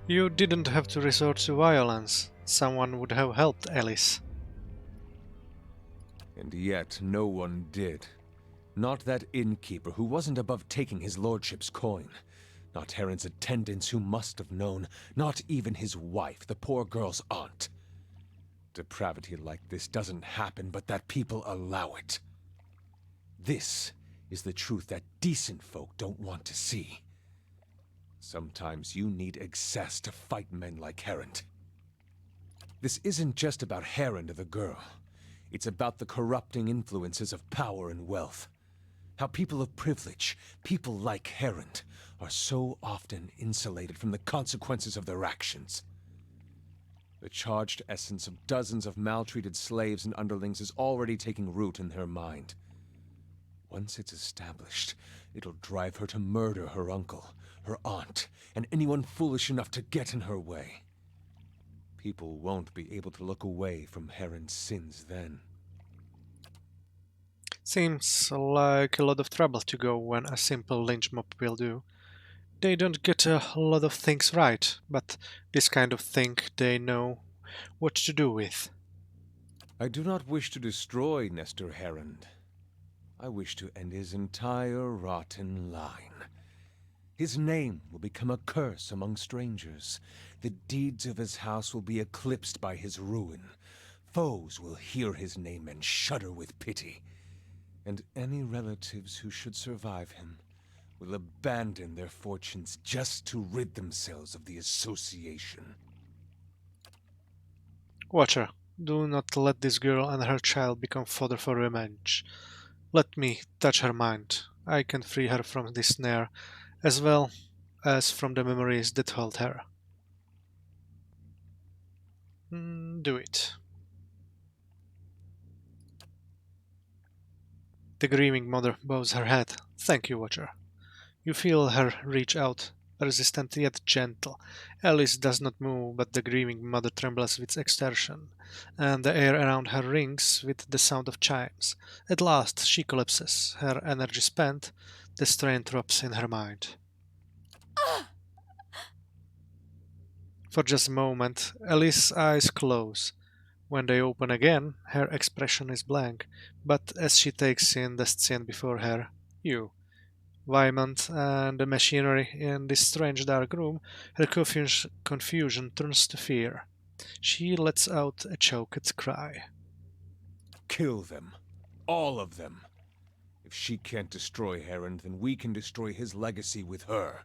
You didn't have to resort to violence. Someone would have helped Alice. And yet no one did. Not that innkeeper who wasn't above taking his lordship's coin. Not Heron's attendants who must have known. Not even his wife, the poor girl's aunt. Depravity like this doesn't happen, but that people allow it. This is the truth that decent folk don't want to see. Sometimes you need excess to fight men like Heron. This isn't just about Heron or the girl. It's about the corrupting influences of power and wealth. How people of privilege, people like Heron, are so often insulated from the consequences of their actions. The charged essence of dozens of maltreated slaves and underlings is already taking root in her mind. Once it's established, it'll drive her to murder her uncle, her aunt, and anyone foolish enough to get in her way. People won't be able to look away from Heron's sins then. Seems like a lot of trouble to go when a simple lynch mob will do. They don't get a lot of things right, but this kind of thing they know what to do with. I do not wish to destroy Nestor Herond. I wish to end his entire rotten line. His name will become a curse among strangers. The deeds of his house will be eclipsed by his ruin. Foes will hear his name and shudder with pity. And any relatives who should survive him will abandon their fortunes just to rid themselves of the association. Watcher, do not let this girl and her child become fodder for revenge. Let me touch her mind. I can free her from this snare, as well as from the memories that hold her. Do it. The grieving mother bows her head. Thank you, Watcher. You feel her reach out, resistant yet gentle. Alice does not move, but the grieving mother trembles with exertion, and the air around her rings with the sound of chimes. At last she collapses, her energy spent, the strain drops in her mind. For just a moment, Alice's eyes close. When they open again, her expression is blank, but as she takes in the scene before her, you, Wymond, and the machinery in this strange dark room, her confusion turns to fear. She lets out a choked cry. Kill them. All of them. If she can't destroy Herond, then we can destroy his legacy with her.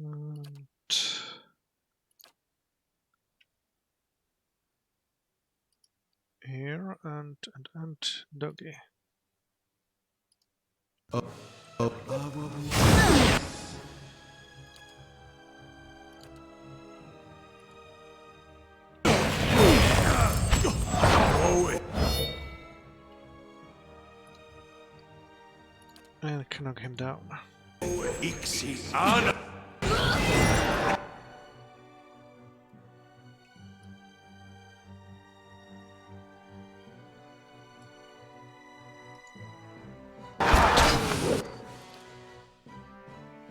And here and doggy. And I can knock him down.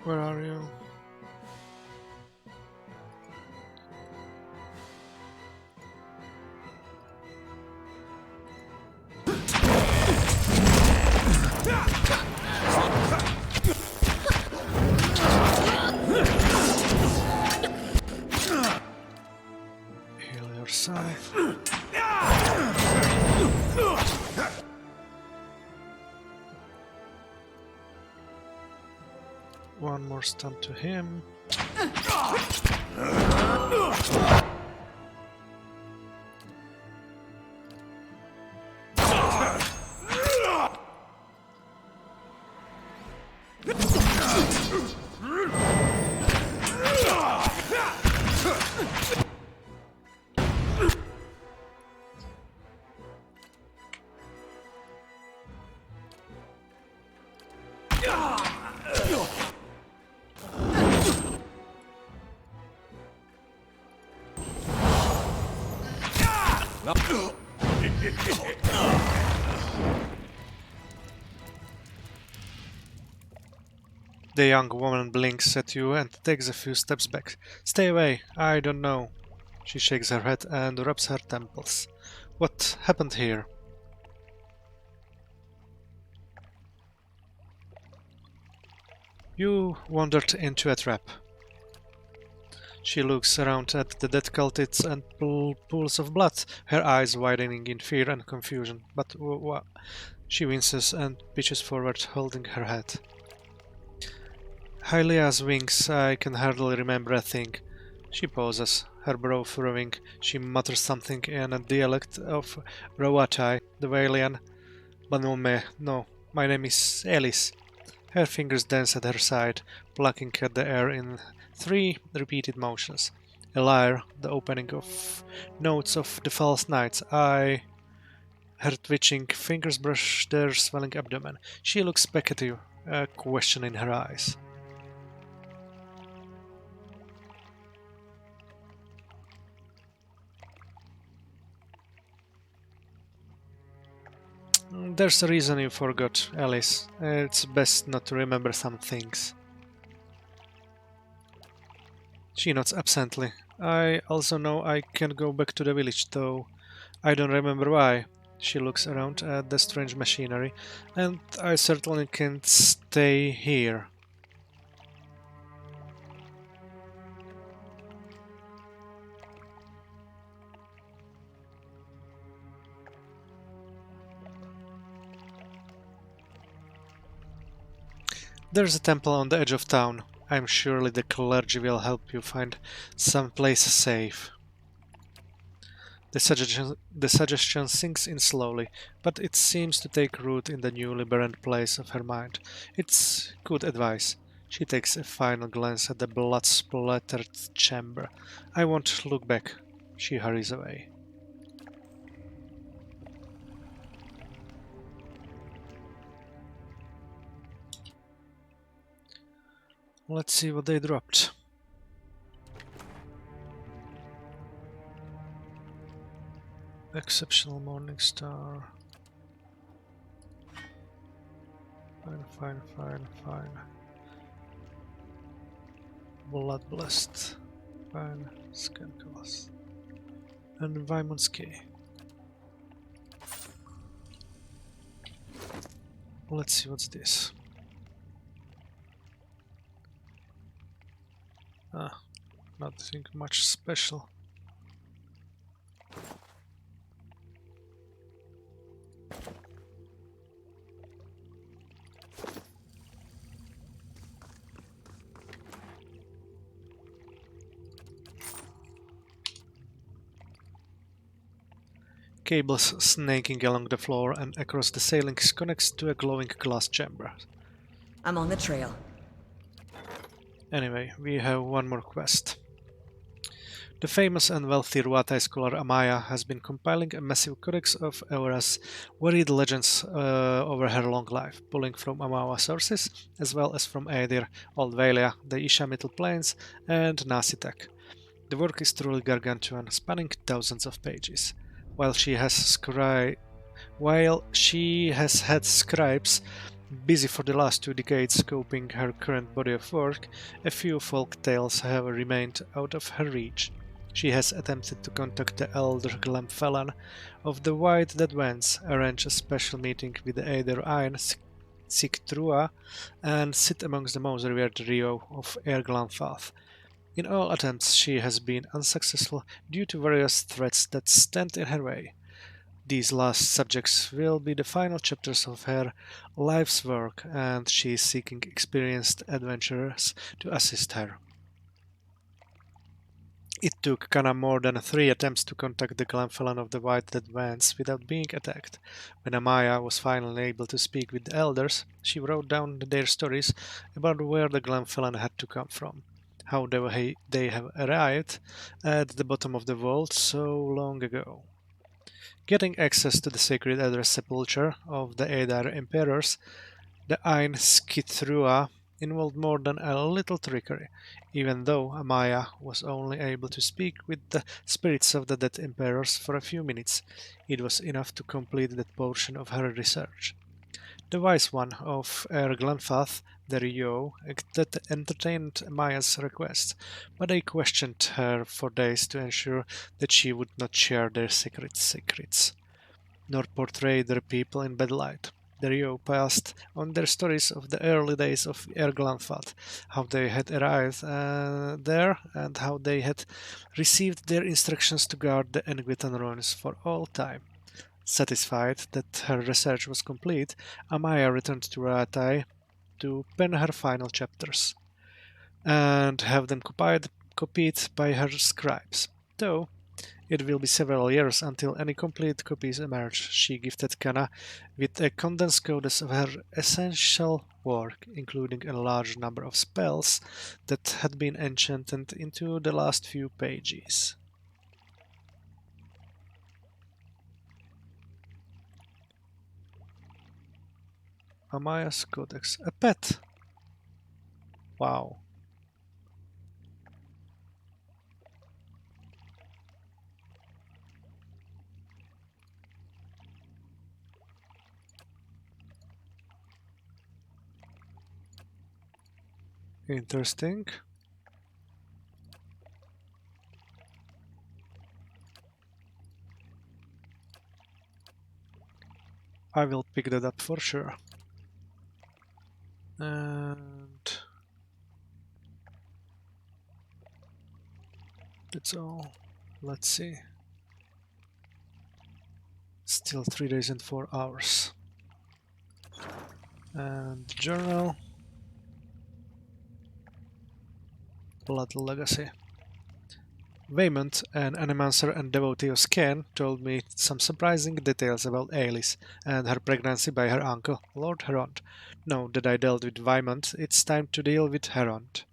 Where are you? Heal yourself. One more stun to him. The young woman blinks at you and takes a few steps back. Stay away, I don't know. She shakes her head and rubs her temples. What happened here? You wandered into a trap. She looks around at the dead cultists and pools of blood, her eyes widening in fear and confusion. But she winces and pitches forward, holding her head. Hylia's wings, I can hardly remember a thing. She pauses, her brow furrowing. She mutters something in a dialect of Roatai, the Valian. Banome, no, my name is Alice. Her fingers dance at her side, plucking at the air in 3 repeated motions. A lyre, the opening of notes of the false nights. Her twitching fingers brush their swelling abdomen. She looks back at you, a question in her eyes. There's a reason you forgot, Alice. It's best not to remember some things. She nods absently. I also know I can go back to the village, though I don't remember why. She looks around at the strange machinery, and I certainly can't stay here. There's a temple on the edge of town. I'm surely the clergy will help you find some place safe. The suggestion sinks in slowly, but it seems to take root in the newly burned place of her mind. It's good advice. She takes a final glance at the blood-splattered chamber. I won't look back. She hurries away. Let's see what they dropped. Exceptional Morning Star. Fine. Blood Blessed. Fine. Scan class. And Vymon's Key. Let's see what's this. Nothing much special. Cables snaking along the floor and across the ceilings connects to a glowing glass chamber. I'm on the trail. Anyway, we have one more quest. The famous and wealthy Ruatai scholar Amaya has been compiling a massive codex of Aura's varied legends over her long life, pulling from Amawa sources, as well as from Aedir, Old Valia, the Isha Plains, and Nasitek. The work is truly gargantuan, spanning thousands of pages. While she has had scribes busy for the last 2 decades scoping her current body of work, a few folk tales have remained out of her reach. She has attempted to contact the elder Glamfellan of the White Dead Wens, arrange a special meeting with the Aedir Ain, seek Trua, and sit amongst the most revered Rio of Erglanfath. In all attempts she has been unsuccessful due to various threats that stand in her way. These last subjects will be the final chapters of her life's work, and she is seeking experienced adventurers to assist her. It took Kana more than 3 attempts to contact the Glamfellan of the White Dead Vans without being attacked. When Amaya was finally able to speak with the elders, she wrote down their stories about where the Glamfellan had to come from, how they have arrived at the bottom of the vault so long ago. Getting access to the sacred Elder sepulchre of the Aedar Emperors, the Ain Skithrua, involved more than a little trickery. Even though Amaya was only able to speak with the spirits of the dead emperors for a few minutes, it was enough to complete that portion of her research. The Wise One of Glenfath, the Rio, entertained Amaya's request, but they questioned her for days to ensure that she would not share their secrets, nor portray their people in bad light. The Rio passed on their stories of the early days of Erglanfath, how they had arrived there, and how they had received their instructions to guard the Engwitan ruins for all time. Satisfied that her research was complete, Amaya returned to Ratai to pen her final chapters, and have them copied by her scribes. Though it will be several years until any complete copies emerge. She gifted Kana with a condensed codex of her essential work, including a large number of spells that had been enchanted into the last few pages. Amaya's Codex. A pet! Wow. Interesting. I will pick that up for sure. And that's all. Let's see. Still 3 days and 4 hours. And journal. Blood Legacy. Waymond, an animancer and devotee of Scan, told me some surprising details about Alice and her pregnancy by her uncle, Lord Herond. Now that I dealt with Waymond, it's time to deal with Herond.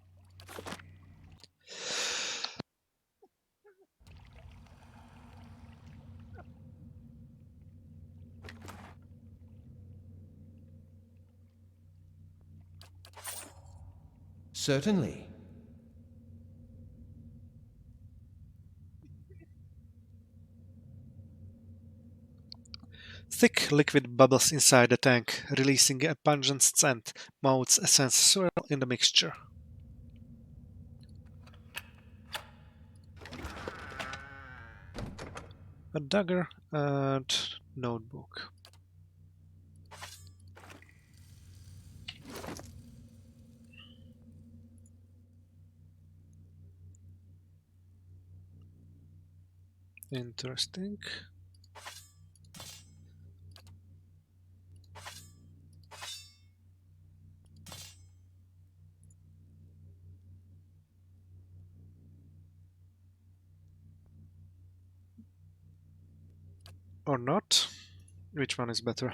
Certainly. Thick liquid bubbles inside the tank, releasing a pungent scent. Maud's essence swirl in the mixture. A dagger and notebook. Interesting. Or not? Which one is better?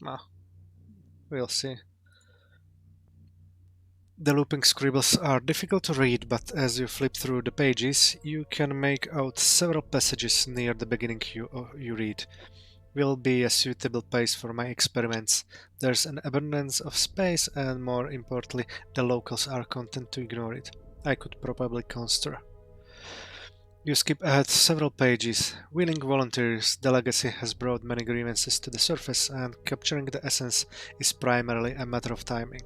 Ah, we'll see. The looping scribbles are difficult to read, but as you flip through the pages, you can make out several passages near the beginning you read. Will be a suitable place for my experiments. There's an abundance of space, and more importantly, the locals are content to ignore it. I could probably conster. You skip ahead several pages. Willing volunteers, the legacy has brought many grievances to the surface, and capturing the essence is primarily a matter of timing.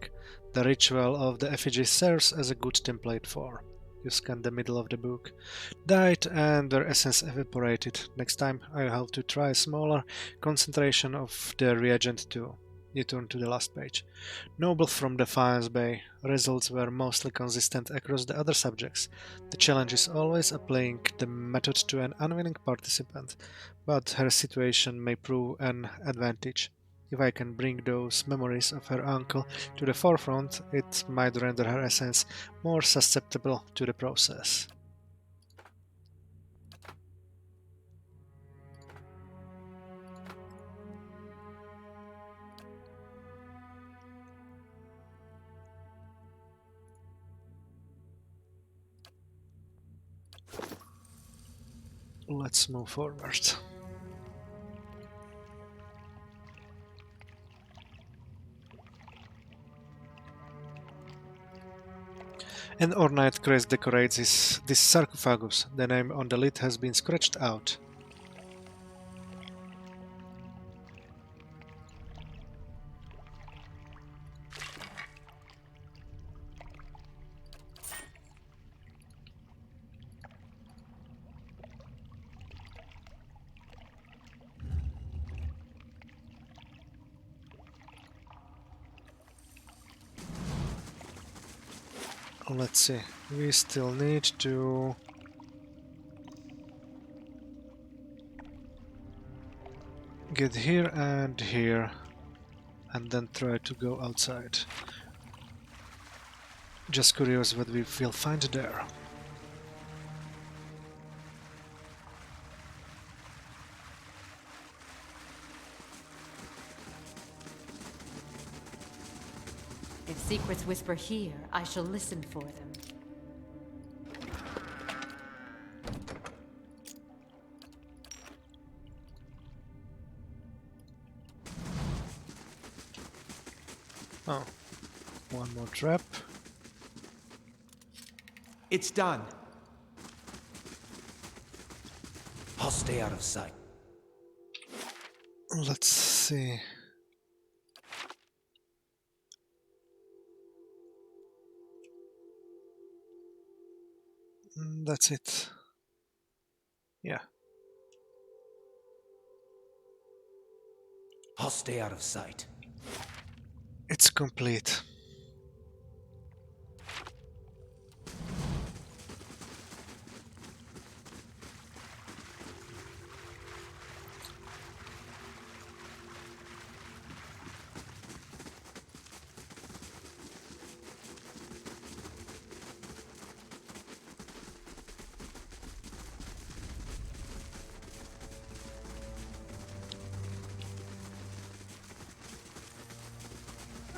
The ritual of the effigy serves as a good template for. You scan the middle of the book. Died and their essence evaporated. Next time I'll have to try a smaller concentration of the reagent too. You turn to the last page. Noble from Defiance Bay. Results were mostly consistent across the other subjects. The challenge is always applying the method to an unwilling participant, but her situation may prove an advantage. If I can bring those memories of her uncle to the forefront, it might render her essence more susceptible to the process. Let's move forward. An ornate crest decorates this sarcophagus. The name on the lid has been scratched out. Let's see, we still need to get here and here and then try to go outside. Just curious what we will find there. If secrets whisper here, I shall listen for them. Oh, one more trap. It's done. I'll stay out of sight. Let's see. That's it. Yeah. I'll stay out of sight. It's complete.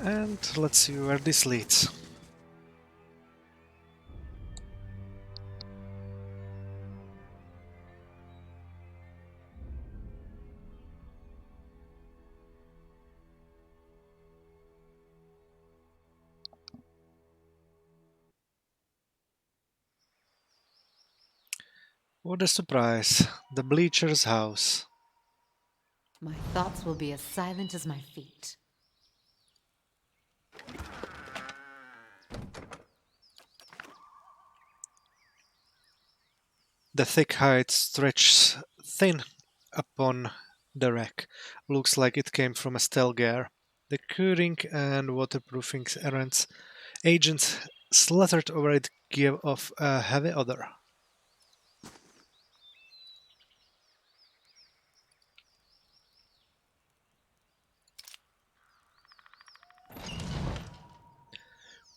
And let's see where this leads. What a surprise! The Bleacher's house. My thoughts will be as silent as my feet. The thick hide stretches thin upon the wreck. Looks like it came from a Stelgar. The curing and waterproofing agents slathered over it give off a heavy odor.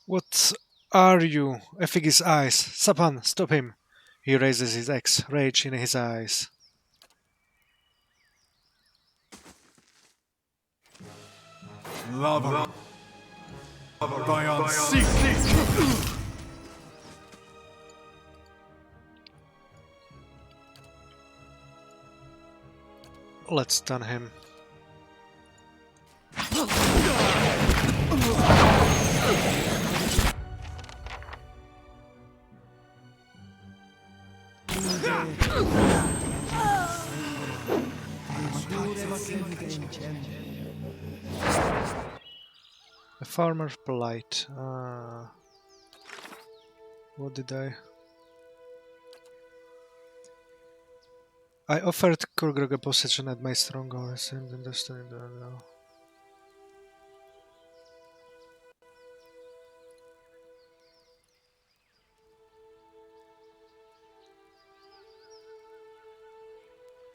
What are you? Effigy's eyes. Sapan, stop him! He raises his axe, rage in his eyes. Lava. Vion seek. Let's stun him. A farmer's plight. What did I offered Kurgrog a possession at my stronghold. And destiny.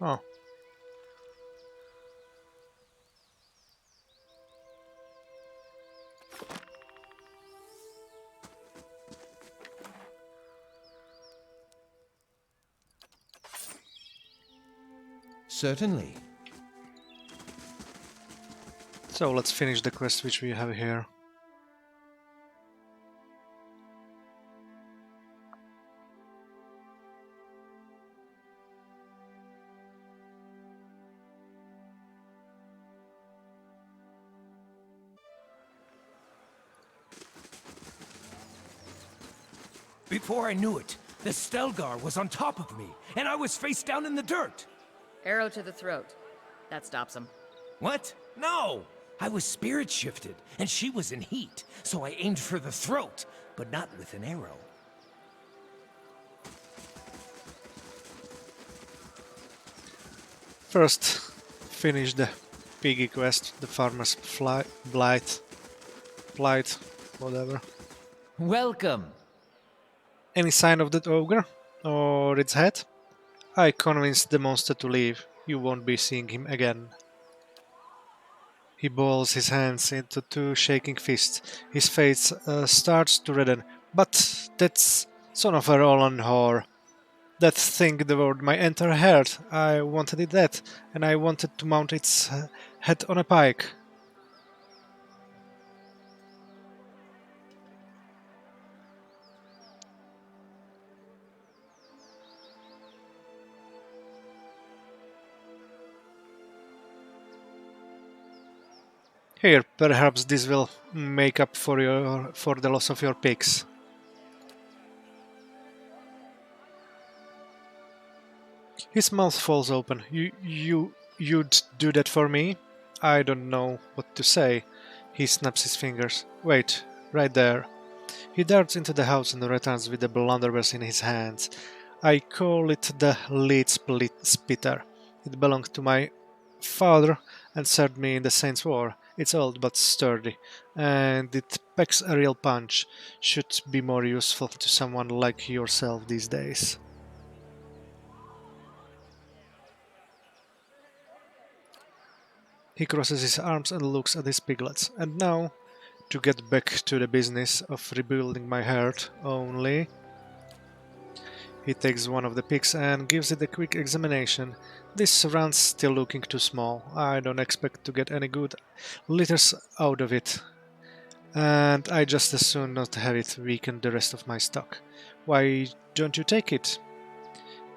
Oh. Certainly. So let's finish the quest which we have here. Before I knew it, the Stelgar was on top of me, and I was face down in the dirt. Arrow to the throat. That stops him. What? No! I was spirit shifted, and she was in heat, so I aimed for the throat, but not with an arrow. First, finish the piggy quest, the farmer's blight, whatever. Welcome! Any sign of that ogre? Or its head? I convinced the monster to leave. You won't be seeing him again. He balls his hands into two shaking fists. His face starts to redden. But that's son of a Roland whore. That thing devoured my entire heart. I wanted it dead, and I wanted to mount its head on a pike. Here, perhaps this will make up for the loss of your pigs. His mouth falls open. You'd do that for me? I don't know what to say. He snaps his fingers. Wait, right there. He darts into the house and returns with the blunderbuss in his hands. I call it the lead spitter. It belonged to my father and served me in the Saints' War. It's old but sturdy, and it packs a real punch. Should be more useful to someone like yourself these days. He crosses his arms and looks at his piglets. And now, to get back to the business of rebuilding my herd, only... He takes one of the pigs and gives it a quick examination. This runt's still looking too small. I don't expect to get any good litters out of it. And I just as soon not have it weaken the rest of my stock. Why don't you take it?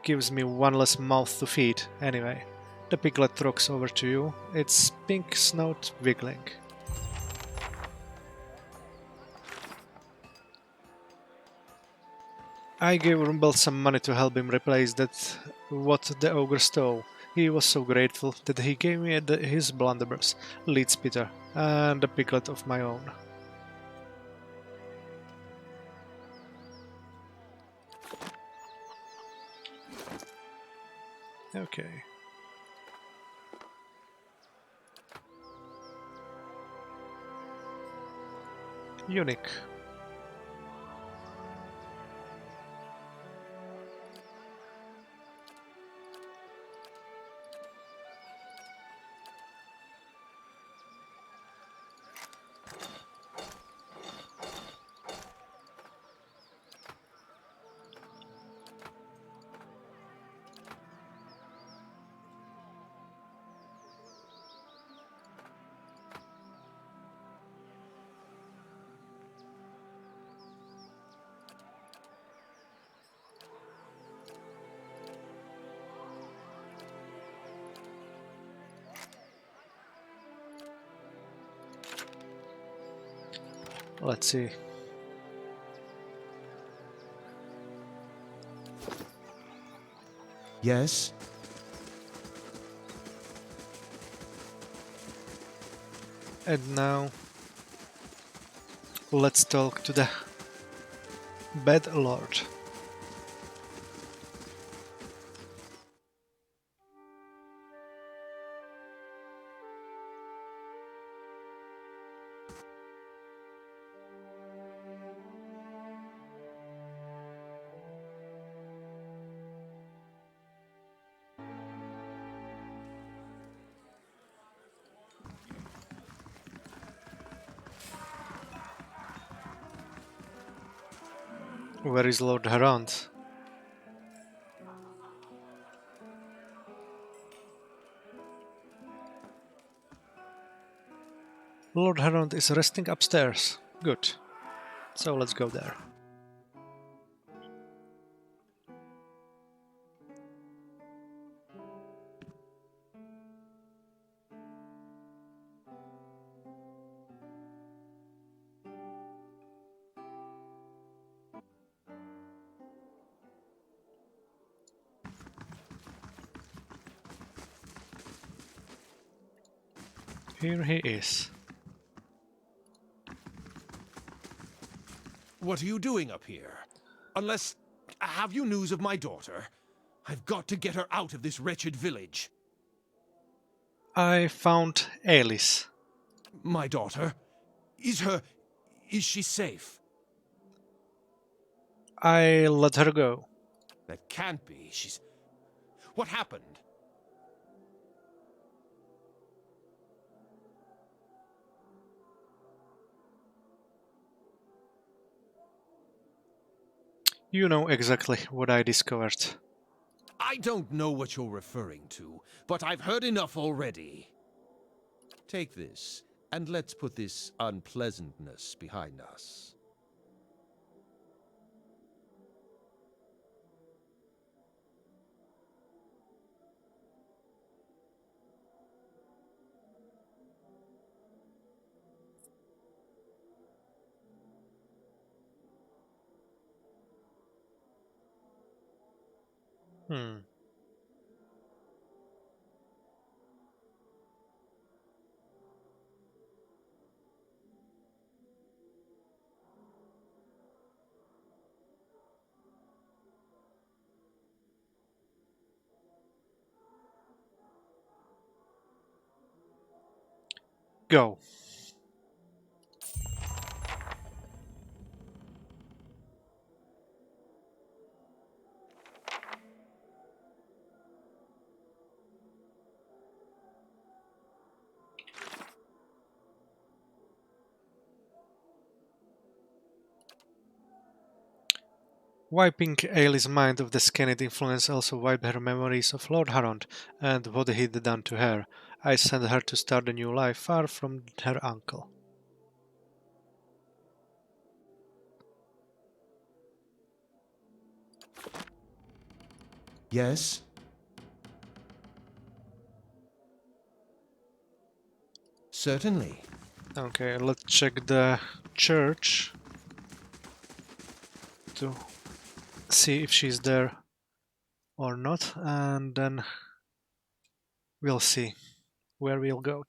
Gives me one less mouth to feed, anyway. The piglet rocks over to you, its pink snout wiggling. I gave Rumble some money to help him replace what the ogre stole. He was so grateful that he gave me his blunderbuss, lead spitter, and a piglet of my own. Okay. Unique. Let's see. Yes? And now, let's talk to the Bad Lord. Where is Lord Harand? Lord Harand is resting upstairs. Good. So let's go there. Here he is. What are you doing up here? Unless... have you news of my daughter? I've got to get her out of this wretched village. I found Alice. My daughter? Is she safe? I let her go. That can't be. She's... What happened? You know exactly what I discovered. I don't know what you're referring to, but I've heard enough already. Take this, and let's put this unpleasantness behind us. Hmm. Go. Wiping Ailey's mind of the Scanid influence also wiped her memories of Lord Harond and what he'd done to her. I sent her to start a new life far from her uncle. Yes? Certainly. Okay, let's check the church to see if she's there or not, and then we'll see where we'll go.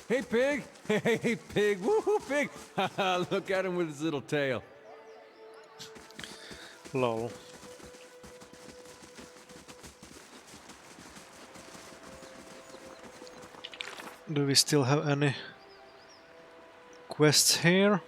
Hey, pig! Hey, pig! Woohoo, pig! Look at him with his little tail. Lol. Do we still have any quests here?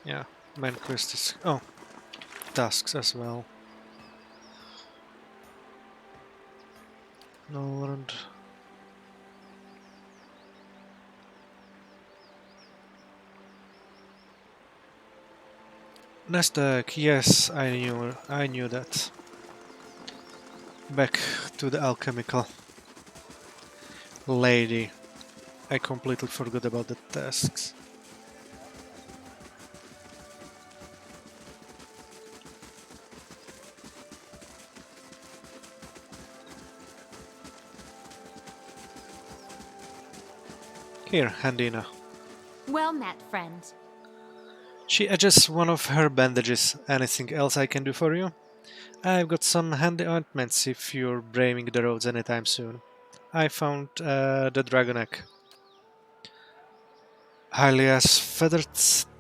Yeah, main quest is... oh, tasks as well. Norland. Nest egg, yes, I knew that. Back to the alchemical lady. I completely forgot about the tasks. Here, Handina. Well met, friend. She adjusts one of her bandages. Anything else I can do for you? I've got some handy ointments if you're braving the roads anytime soon. I found the dragon egg. Hylia's feathered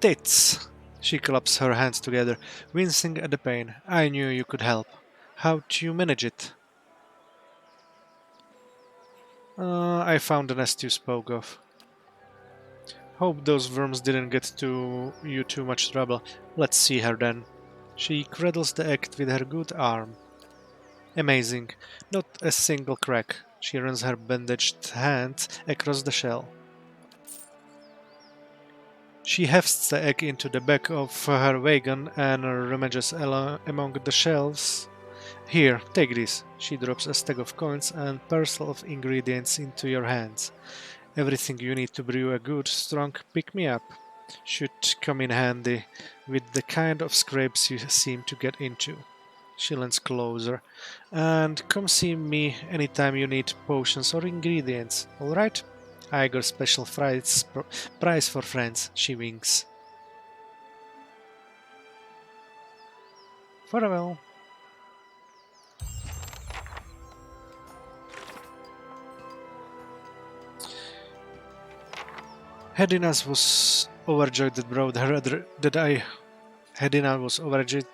tits. She claps her hands together, wincing at the pain. I knew you could help. How'd you manage it? I found the nest you spoke of. Hope those worms didn't get to you too much trouble. Let's see her then. She cradles the egg with her good arm. Amazing. Not a single crack. She runs her bandaged hand across the shell. She hefts the egg into the back of her wagon and rummages among the shelves. Here, take this. She drops a stack of coins and parcel of ingredients into your hands. Everything you need to brew a good, strong pick-me-up should come in handy with the kind of scrapes you seem to get into. She leans closer. And come see me anytime you need potions or ingredients, alright? I got special price for friends, she winks. Farewell. Hedinas was overjoyed that brought her Hedina was overjoyed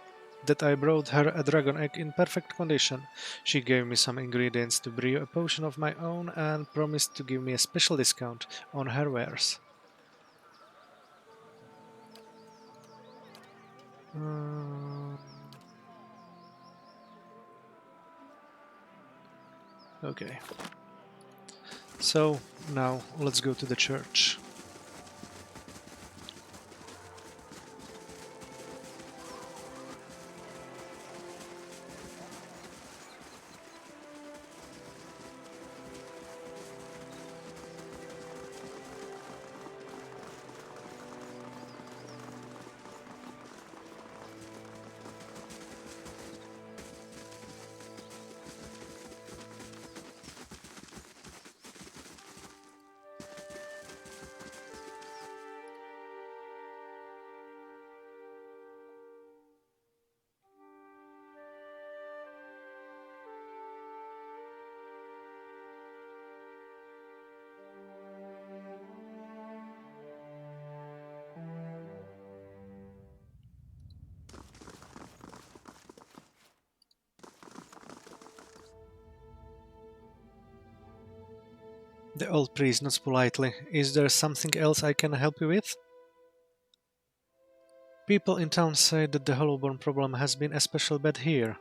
that I brought her a dragon egg in perfect condition. She gave me some ingredients to brew a potion of my own and promised to give me a special discount on her wares. Okay. So, now let's go to the church. The old priest nods politely. Is there something else I can help you with? People in town say that the Hollowborn problem has been especially bad here.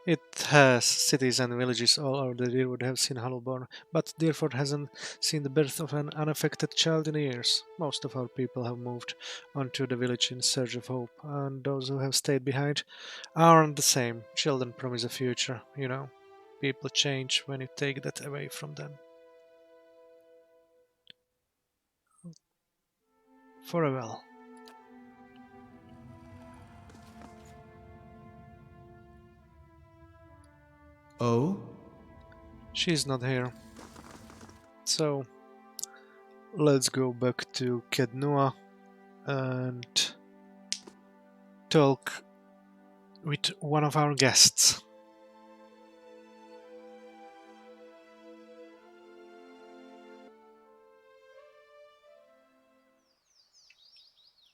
It has. Cities and villages all over the Dyrford have seen Hollowborn, but Dyrford hasn't seen the birth of an unaffected child in years. Most of our people have moved onto the village in search of hope, and those who have stayed behind aren't the same. Children promise a future, you know. People change when you take that away from them. Farewell. Oh? She's not here. So, let's go back to Kednua and talk with one of our guests.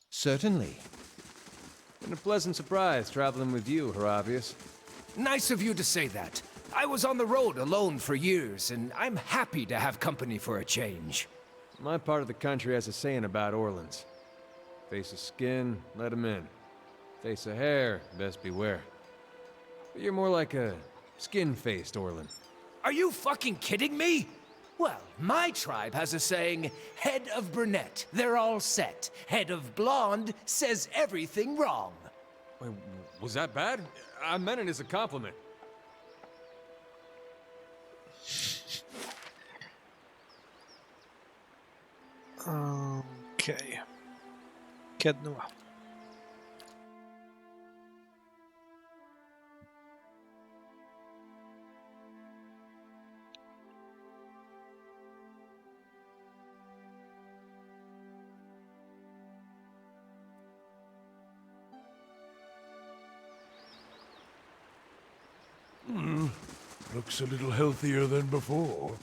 Certainly. Been a pleasant surprise traveling with you, Haravius. Nice of you to say that. I was on the road alone for years, and I'm happy to have company for a change. My part of the country has a saying about Orlans. Face of skin, let him in. Face of hair, best beware. But you're more like a skin-faced Orlan. Are you fucking kidding me? Well, my tribe has a saying, head of brunette, they're all set. Head of blonde says everything wrong. Wait, was that bad? I meant it as a compliment. Okay. Kednua. Looks a little healthier than before.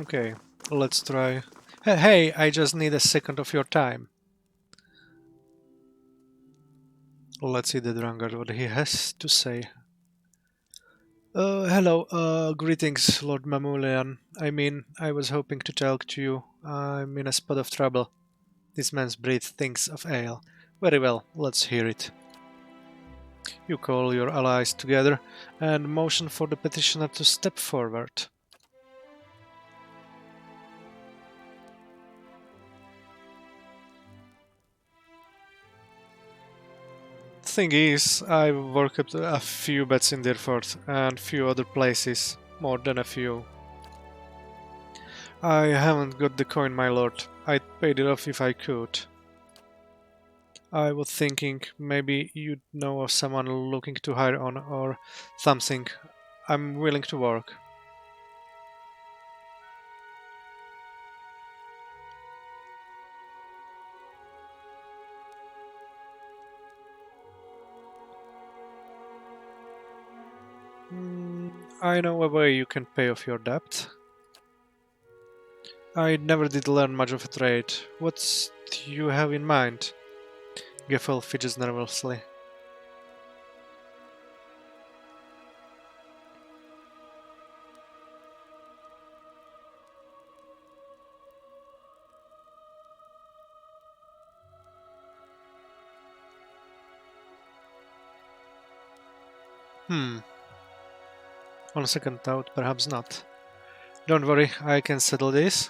Okay, let's try. Hey, I just need a second of your time. Let's see the drunkard, what he has to say. Hello, greetings, Lord Mamulian. I was hoping to talk to you. I'm in a spot of trouble. This man's breed thinks of ale. Very well, let's hear it. You call your allies together and motion for the petitioner to step forward. Thing is, I've worked a few bets in Dyrford and few other places, more than a few. I haven't got the coin, my lord. I'd paid it off if I could. I was thinking maybe you'd know of someone looking to hire on or something. I'm willing to work. I know a way you can pay off your debt. I never did learn much of a trade. What do you have in mind? Geffel fidgets nervously. On second thought, perhaps not. Don't worry, I can settle this.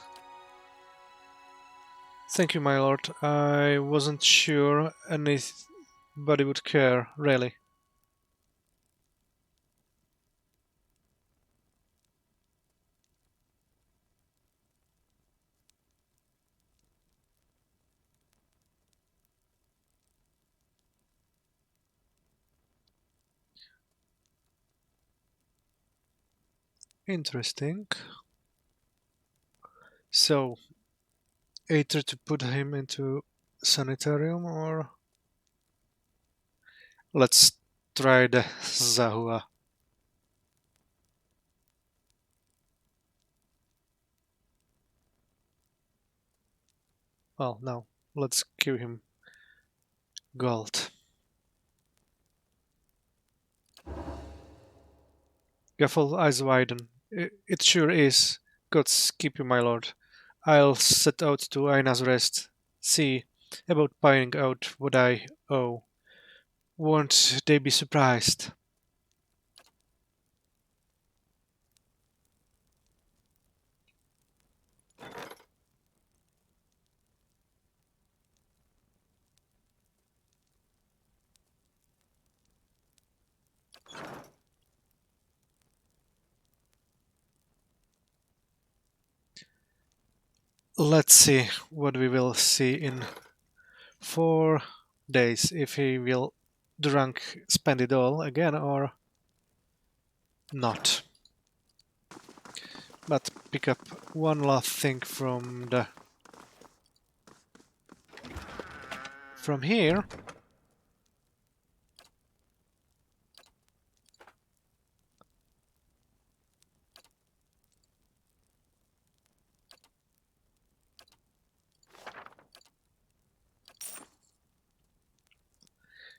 Thank you, my lord. I wasn't sure anybody would care, really. Interesting. So, either to put him into sanitarium or... Let's try the Zahua. Well, no. Let's give him gold. Gaffel eyes widen. It sure is. Gods keep you, my lord. I'll set out to Aina's rest. See about buying out what I owe. Won't they be surprised? Let's see what we will see in 4 days, if he will drunk spend it all again or not. But pick up one last thing from here.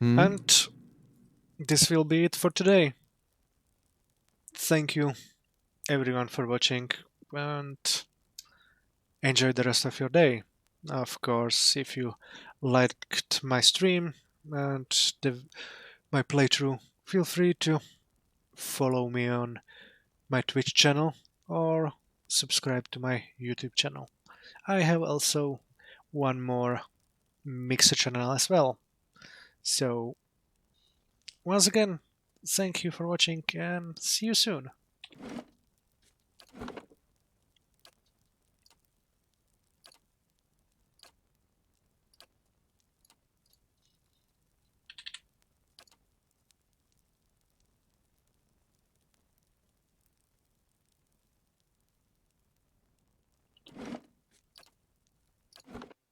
And this will be it for today. Thank you everyone for watching and enjoy the rest of your day. Of course, if you liked my stream and my playthrough, feel free to follow me on my Twitch channel or subscribe to my YouTube channel. I have also one more Mixer channel as well. So, once again, thank you for watching and see you soon.